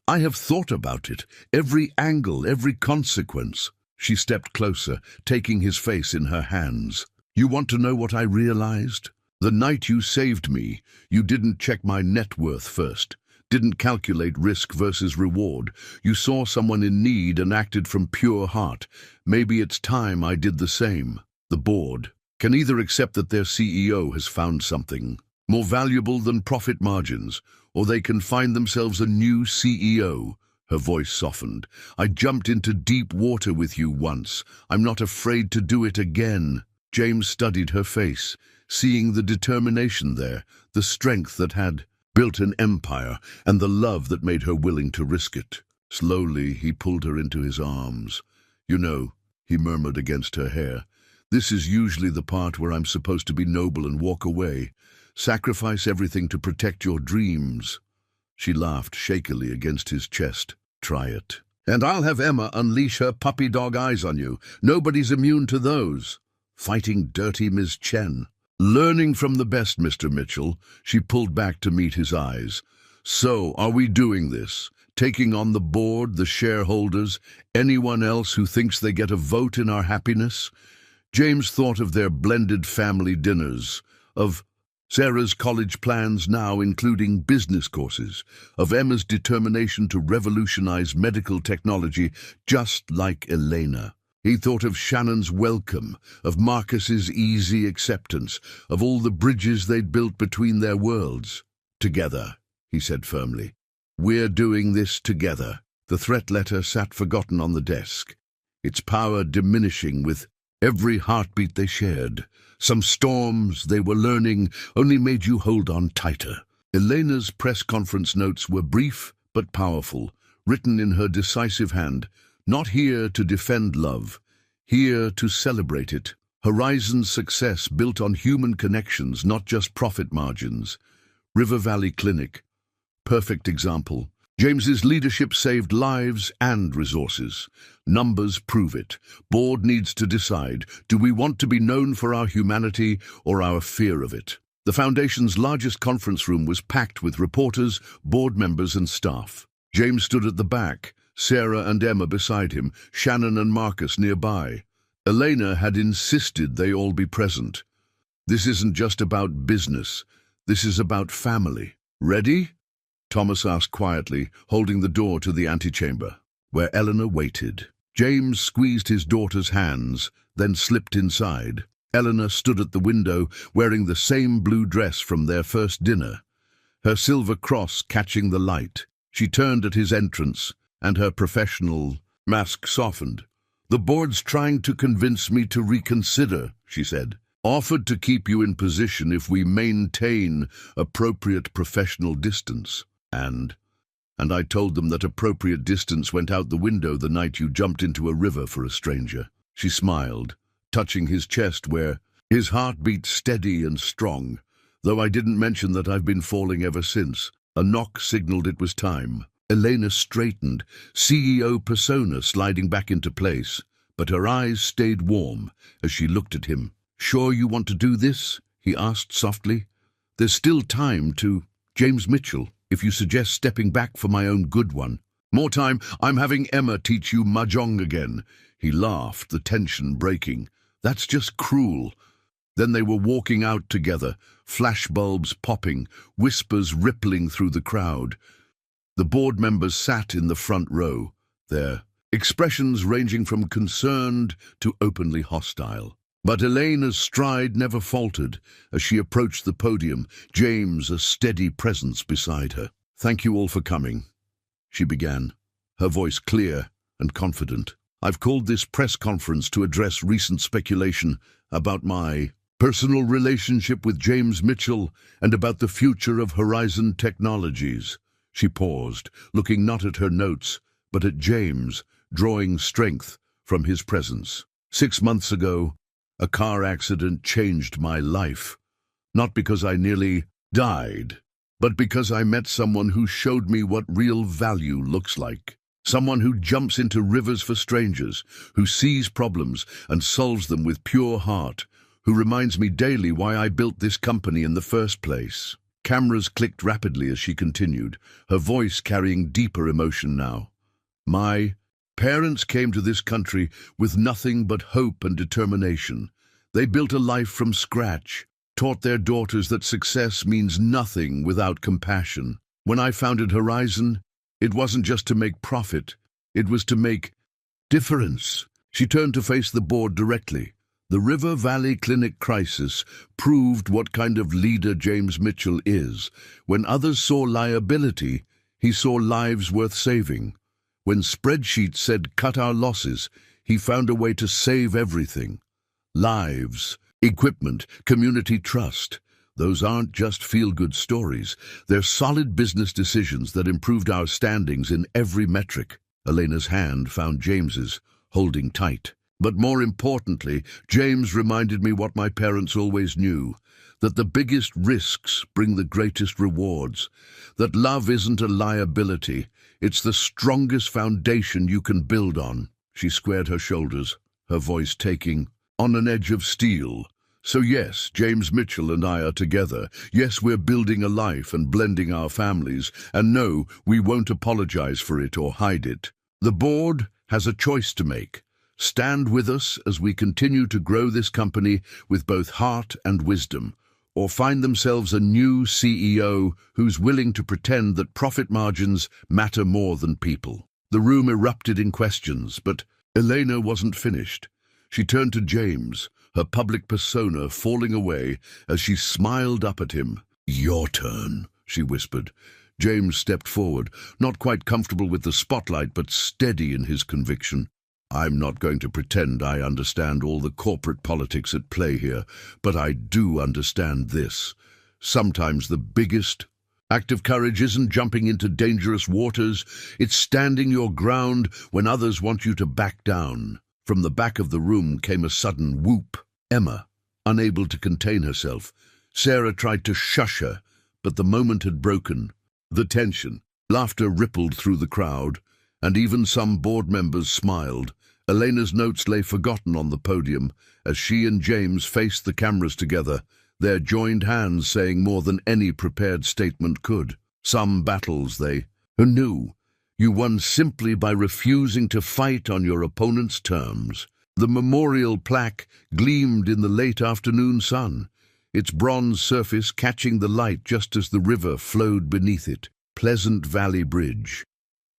I have thought about it, every angle, every consequence." She stepped closer, taking his face in her hands. "You want to know what I realized? The night you saved me, you didn't check my net worth first. Didn't calculate risk versus reward. You saw someone in need and acted from pure heart. Maybe it's time I did the same." The board can either accept that their CEO has found something more valuable than profit margins, or they can find themselves a new CEO. Her voice softened. "I jumped into deep water with you once. I'm not afraid to do it again." James studied her face, seeing the determination there, the strength that had built an empire, and the love that made her willing to risk it. Slowly, he pulled her into his arms. "You know," he murmured against her hair, "this is usually the part where I'm supposed to be noble and walk away. Sacrifice everything to protect your dreams." She laughed shakily against his chest. "Try it." And I'll have Emma unleash her puppy dog eyes on you. Nobody's immune to those. Fighting dirty Ms. Chen. Learning from the best, Mr. Mitchell. She pulled back to meet his eyes. So, are we doing this? Taking on the board, the shareholders, anyone else who thinks they get a vote in our happiness? James thought of their blended family dinners, of Sarah's college plans now including business courses, of Emma's determination to revolutionize medical technology just like Elena. He thought of Shannon's welcome, of Marcus's easy acceptance, of all the bridges they'd built between their worlds. Together, he said firmly. We're doing this together. The threat letter sat forgotten on the desk, its power diminishing with every heartbeat they shared. Some storms, they were learning, only made you hold on tighter. Elena's press conference notes were brief but powerful, written in her decisive hand. Not here to defend love, here to celebrate it. Horizon's success built on human connections, not just profit margins. River Valley Clinic, perfect example. James's leadership saved lives and resources. Numbers prove it. Board needs to decide, do we want to be known for our humanity or our fear of it? The Foundation's largest conference room was packed with reporters, board members and staff. James stood at the back, Sarah and Emma beside him, Shannon and Marcus nearby. Elena had insisted they all be present. This isn't just about business. This is about family. Ready? Thomas asked quietly, holding the door to the antechamber, where Eleanor waited. James squeezed his daughter's hands, then slipped inside. Eleanor stood at the window, wearing the same blue dress from their first dinner, her silver cross catching the light. She turned at his entrance, and her professional mask softened. The board's trying to convince me to reconsider, she said. Offered to keep you in position if we maintain appropriate professional distance. And I told them that appropriate distance went out the window the night you jumped into a river for a stranger. She smiled, touching his chest where his heart beat steady and strong, though I didn't mention that I've been falling ever since. A knock signaled it was time. Elena straightened, CEO persona sliding back into place, but her eyes stayed warm as she looked at him. Sure you want to do this? He asked softly. There's still time to... James Mitchell, if you suggest stepping back for my own good one. More time, I'm having Emma teach you mahjong again. He laughed, the tension breaking. That's just cruel. Then they were walking out together, flashbulbs popping, whispers rippling through the crowd. The board members sat in the front row, their expressions ranging from concerned to openly hostile. But Elena's stride never faltered as she approached the podium, James a steady presence beside her. Thank you all for coming, she began, her voice clear and confident. I've called this press conference to address recent speculation about my personal relationship with James Mitchell and about the future of Horizon Technologies. She paused, looking not at her notes, but at James, drawing strength from his presence. 6 months ago, a car accident changed my life, not because I nearly died, but because I met someone who showed me what real value looks like. Someone who jumps into rivers for strangers, who sees problems and solves them with pure heart, who reminds me daily why I built this company in the first place. Cameras clicked rapidly as she continued, her voice carrying deeper emotion now. My parents came to this country with nothing but hope and determination. They built a life from scratch, taught their daughters that success means nothing without compassion. When I founded Horizon, it wasn't just to make profit, it was to make difference. She turned to face the board directly. The River Valley Clinic crisis proved what kind of leader James Mitchell is. When others saw liability, he saw lives worth saving. When spreadsheets said cut our losses, he found a way to save everything. Lives, equipment, community trust. Those aren't just feel-good stories. They're solid business decisions that improved our standings in every metric. Elena's hand found James's, holding tight. But more importantly, James reminded me what my parents always knew, that the biggest risks bring the greatest rewards, that love isn't a liability, It's the strongest foundation you can build on. She squared her shoulders, her voice taking on an edge of steel. So yes, James Mitchell and I are together. Yes, we're building a life and blending our families. And no, we won't apologize for it or hide it. The board has a choice to make. Stand with us as we continue to grow this company with both heart and wisdom, or find themselves a new CEO who's willing to pretend that profit margins matter more than people. The room erupted in questions, but Elena wasn't finished. She turned to James, her public persona falling away as she smiled up at him. "Your turn," she whispered. James stepped forward, not quite comfortable with the spotlight, but steady in his conviction. "I'm not going to pretend I understand all the corporate politics at play here, but I do understand this. Sometimes the biggest act of courage isn't jumping into dangerous waters, it's standing your ground when others want you to back down." From the back of the room came a sudden whoop. Emma, unable to contain herself. Sarah tried to shush her, but the moment had broken. The tension, laughter rippled through the crowd, and even some board members smiled. Elena's notes lay forgotten on the podium as she and James faced the cameras together, their joined hands saying more than any prepared statement could. Some battles they knew. You won simply by refusing to fight on your opponent's terms. The memorial plaque gleamed in the late afternoon sun, its bronze surface catching the light just as the river flowed beneath it. Pleasant Valley Bridge,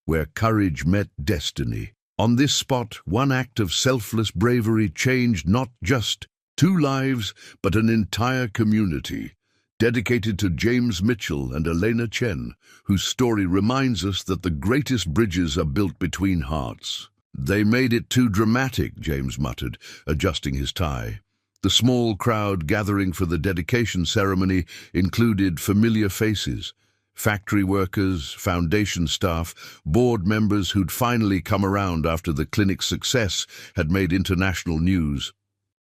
where courage met destiny. On this spot, one act of selfless bravery changed not just 2 lives, but an entire community, dedicated to James Mitchell and Elena Chen, whose story reminds us that the greatest bridges are built between hearts. "They made it too dramatic," James muttered, adjusting his tie. The small crowd gathering for the dedication ceremony included familiar faces: factory workers, foundation staff, board members who'd finally come around after the clinic's success had made international news.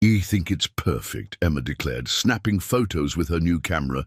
"I think it's perfect," Emma declared, snapping photos with her new camera.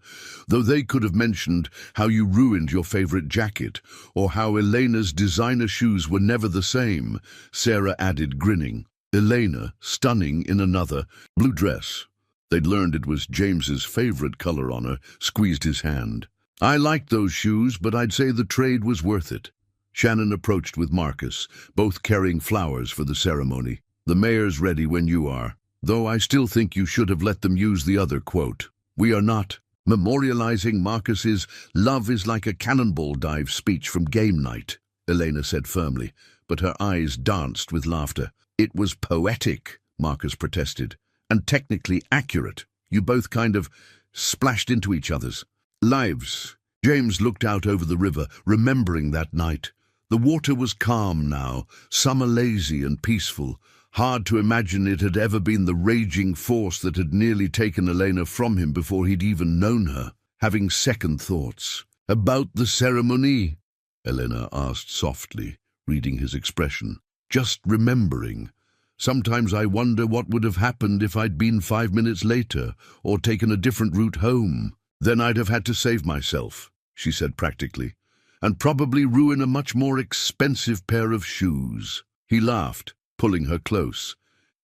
"Though they could have mentioned how you ruined your favorite jacket, or how Elena's designer shoes were never the same," Sarah added, grinning. Elena, stunning in another, blue dress. They'd learned it was James's favorite color on her, squeezed his hand. "I liked those shoes, but I'd say the trade was worth it." Shannon approached with Marcus, both carrying flowers for the ceremony. "The mayor's ready when you are. Though I still think you should have let them use the other quote. We are not memorializing Marcus's 'love is like a cannonball' dive speech from game night," Elena said firmly, but her eyes danced with laughter. "It was poetic," Marcus protested, "and technically accurate. You both kind of splashed into each other's lives." James looked out over the river, remembering that night. The water was calm now, summer lazy and peaceful. Hard to imagine it had ever been the raging force that had nearly taken Elena from him before he'd even known her. Having second thoughts. "About the ceremony?" Elena asked softly, reading his expression. "Just remembering. Sometimes I wonder what would have happened if I'd been 5 minutes later, or taken a different route home. Then I'd have had to save myself," she said practically, "and probably ruin a much more expensive pair of shoes." He laughed, pulling her close.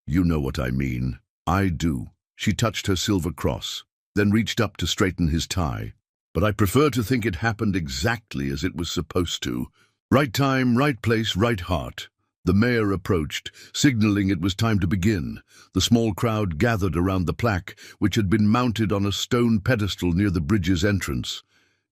"You know what I mean." "I do." She touched her silver cross, then reached up to straighten his tie. "But I prefer to think it happened exactly as it was supposed to. Right time, right place, right heart." The mayor approached, signaling it was time to begin. The small crowd gathered around the plaque, which had been mounted on a stone pedestal near the bridge's entrance.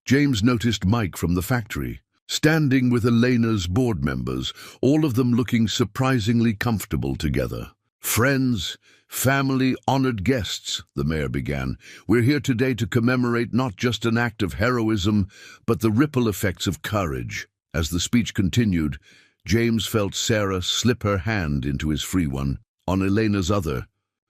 James noticed Mike from the factory, standing with Elena's board members, all of them looking surprisingly comfortable together. "Friends, family, honored guests," the mayor began, "we're here today to commemorate not just an act of heroism, but the ripple effects of courage." As the speech continued, James felt Sarah slip her hand into his free one. On Elena's other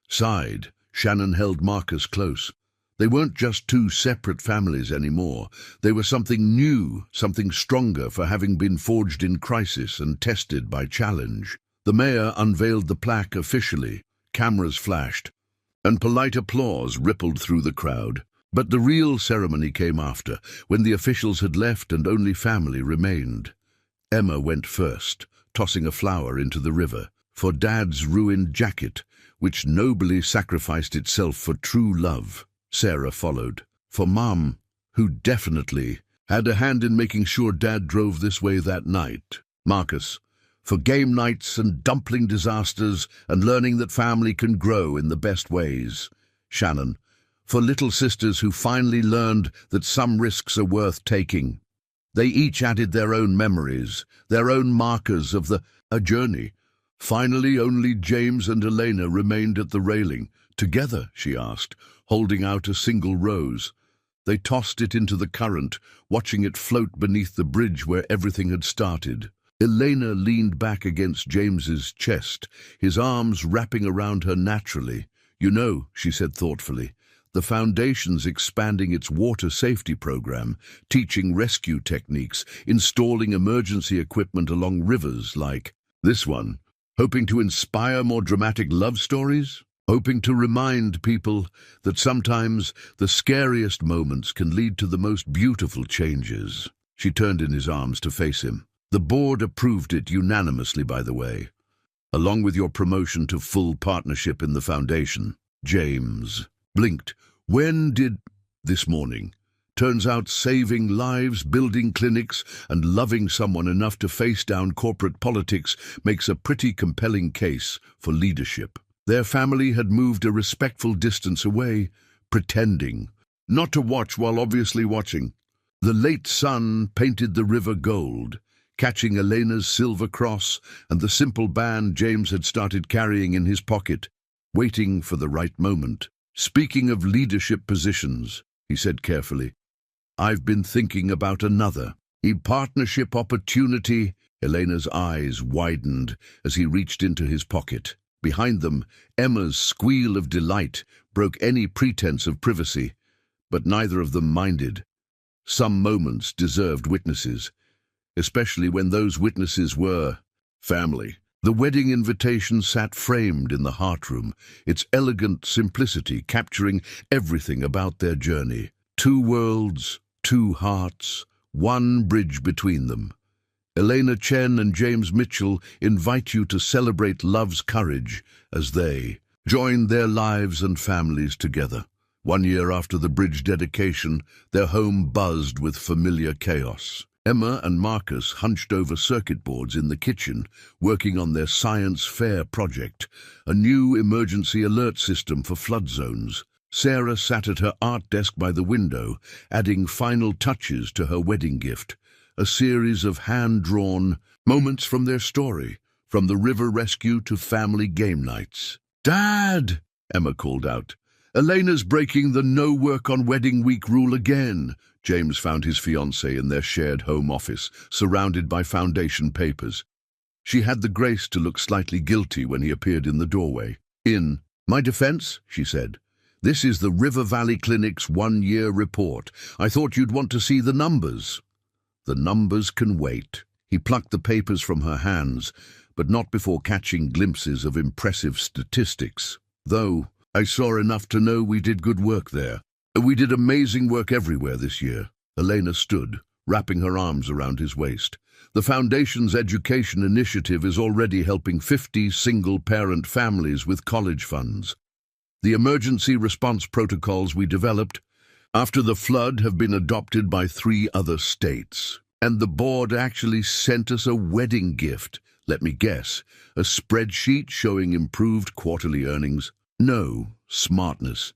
side, Shannon held Marcus close. They weren't just 2 separate families anymore. They were something new, something stronger for having been forged in crisis and tested by challenge. The mayor unveiled the plaque officially. Cameras flashed, and polite applause rippled through the crowd. But the real ceremony came after, when the officials had left and only family remained. Emma went first, tossing a flower into the river, for Dad's ruined jacket, which nobly sacrificed itself for true love. Sarah followed, for Mom, who definitely had a hand in making sure Dad drove this way that night. Marcus, for game nights and dumpling disasters and learning that family can grow in the best ways. Shannon, for little sisters who finally learned that some risks are worth taking. They each added their own memories, their own markers of a journey. Finally, only James and Elena remained at the railing. Together, she asked, holding out a single rose. They tossed it into the current, watching it float beneath the bridge where everything had started. Elena leaned back against James's chest, his arms wrapping around her naturally. "You know," she said thoughtfully, "the Foundation's expanding its water safety program, teaching rescue techniques, installing emergency equipment along rivers like this one, hoping to inspire more dramatic love stories, hoping to remind people that sometimes the scariest moments can lead to the most beautiful changes." She turned in his arms to face him. "The board approved it unanimously, by the way, along with your promotion to full partnership in the Foundation." James blinked. "When did—" "This morning. Turns out saving lives, building clinics, and loving someone enough to face down corporate politics makes a pretty compelling case for leadership." Their family had moved a respectful distance away, pretending not to watch while obviously watching. The late sun painted the river gold, catching Elena's silver cross and the simple band James had started carrying in his pocket, waiting for the right moment. "Speaking of leadership positions," he said carefully, "I've been thinking about another. A partnership opportunity." Elena's eyes widened as he reached into his pocket. Behind them, Emma's squeal of delight broke any pretense of privacy, but neither of them minded. Some moments deserved witnesses, especially when those witnesses were family. The wedding invitation sat framed in the heart room, its elegant simplicity capturing everything about their journey. Two worlds, two hearts, one bridge between them. Elena Chen and James Mitchell invite you to celebrate love's courage as they join their lives and families together. 1 year after the bridge dedication, their home buzzed with familiar chaos. Emma and Marcus hunched over circuit boards in the kitchen, working on their science fair project, a new emergency alert system for flood zones. Sarah sat at her art desk by the window, adding final touches to her wedding gift, a series of hand-drawn moments from their story, from the river rescue to family game nights. "Dad!" Emma called out. "Elena's breaking the no work on wedding week rule again." James found his fiancée in their shared home office, surrounded by Foundation papers. She had the grace to look slightly guilty when he appeared in the doorway. "In my defense," she said, "this is the River Valley Clinic's 1-year report. I thought you'd want to see the numbers." "The numbers can wait." He plucked the papers from her hands, but not before catching glimpses of impressive statistics. "Though I saw enough to know we did good work there. We did amazing work everywhere this year." Elena stood, wrapping her arms around his waist. "The Foundation's education initiative is already helping 50 single-parent families with college funds. The emergency response protocols we developed after the flood have been adopted by 3 other states. And the board actually sent us a wedding gift. Let me guess, a spreadsheet showing improved quarterly earnings. No, smartness.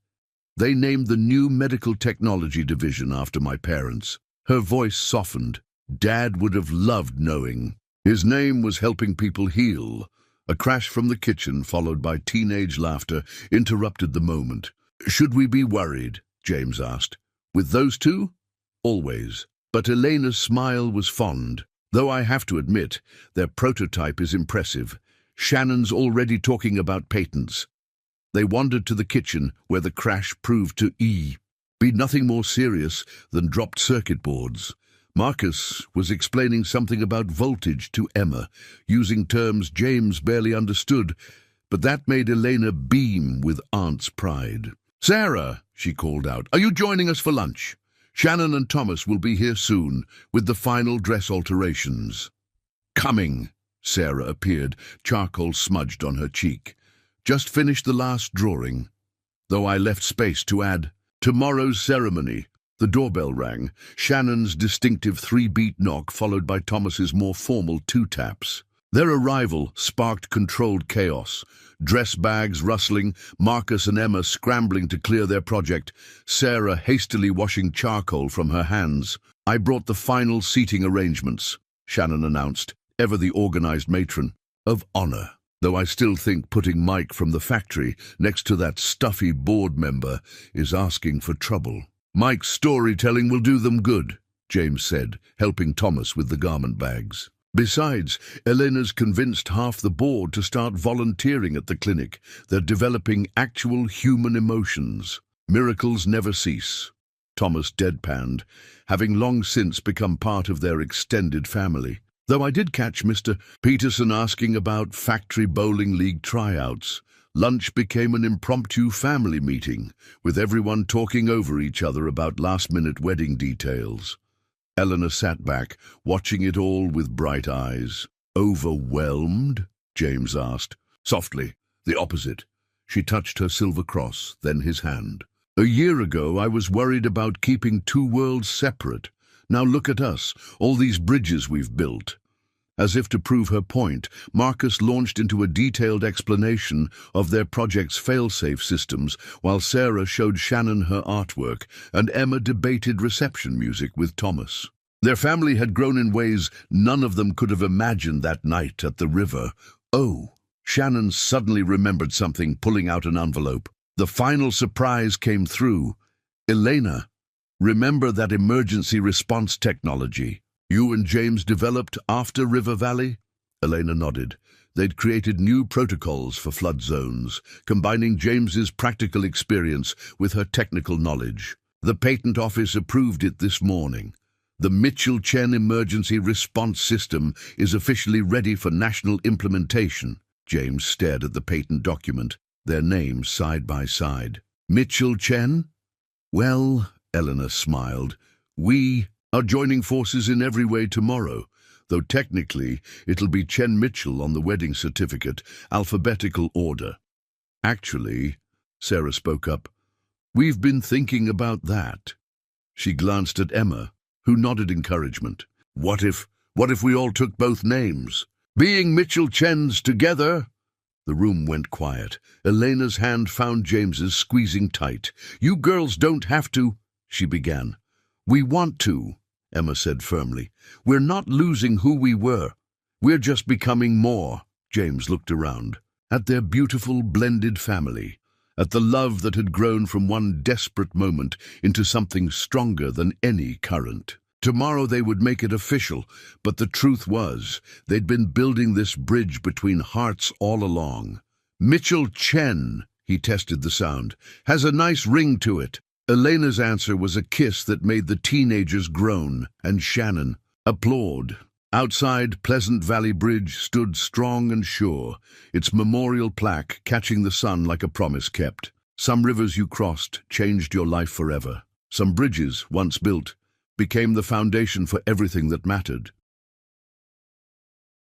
They named the new medical technology division after my parents." Her voice softened. "Dad would have loved knowing. His name was helping people heal." A crash from the kitchen, followed by teenage laughter, interrupted the moment. "Should we be worried?" James asked. "With those two?" "Always." But Elena's smile was fond. "Though I have to admit, their prototype is impressive. Shannon's already talking about patents." They wandered to the kitchen, where the crash proved to be nothing more serious than dropped circuit boards. Marcus was explaining something about voltage to Emma, using terms James barely understood, but that made Elena beam with aunt's pride. "Sarah," she called out, "are you joining us for lunch? Shannon and Thomas will be here soon, with the final dress alterations." Coming. Sarah appeared, charcoal smudged on her cheek. Just finished the last drawing, though I left space to add, tomorrow's ceremony. The doorbell rang, Shannon's distinctive 3-beat knock followed by Thomas's more formal 2 taps. Their arrival sparked controlled chaos. Dress bags rustling, Marcus and Emma scrambling to clear their project, Sarah hastily washing charcoal from her hands. I brought the final seating arrangements, Shannon announced, ever the organized matron, of honor. Though I still think putting Mike from the factory next to that stuffy board member is asking for trouble. Mike's storytelling will do them good, James said, helping Thomas with the garment bags. Besides, Elena's convinced half the board to start volunteering at the clinic. They're developing actual human emotions. Miracles never cease. Thomas deadpanned, having long since become part of their extended family. Though I did catch Mr. Peterson asking about factory bowling league tryouts. Lunch became an impromptu family meeting, with everyone talking over each other about last-minute wedding details. Eleanor sat back, watching it all with bright eyes. Overwhelmed? James asked. Softly, the opposite. She touched her silver cross, then his hand. A year ago, I was worried about keeping 2 worlds separate. Now look at us, all these bridges we've built. As if to prove her point, Marcus launched into a detailed explanation of their project's fail-safe systems, while Sarah showed Shannon her artwork, and Emma debated reception music with Thomas. Their family had grown in ways none of them could have imagined that night at the river. Oh, Shannon suddenly remembered something, pulling out an envelope. The final surprise came through. Elena, remember that emergency response technology you and James developed after River Valley? Elena nodded. They'd created new protocols for flood zones, combining James's practical experience with her technical knowledge. The patent office approved it this morning. The Mitchell-Chen Emergency Response System is officially ready for national implementation. James stared at the patent document, their names side by side. Mitchell-Chen? Well, Eleanor smiled, we are joining forces in every way tomorrow, though technically it'll be Chen Mitchell on the wedding certificate, alphabetical order. Actually, Sarah spoke up, we've been thinking about that. She glanced at Emma, who nodded encouragement. What if we all took both names? Being Mitchell-Chens together? The room went quiet. Elena's hand found James's, squeezing tight. You girls don't have to, she began. We want to, Emma said firmly. We're not losing who we were. We're just becoming more. James looked around, at their beautiful blended family, at the love that had grown from one desperate moment into something stronger than any current. Tomorrow they would make it official, but the truth was, they'd been building this bridge between hearts all along. Mitchell-Chen, he tested the sound, has a nice ring to it. Elena's answer was a kiss that made the teenagers groan, and Shannon applaud. Outside, Pleasant Valley Bridge stood strong and sure, its memorial plaque catching the sun like a promise kept. Some rivers you crossed changed your life forever. Some bridges, once built, became the foundation for everything that mattered.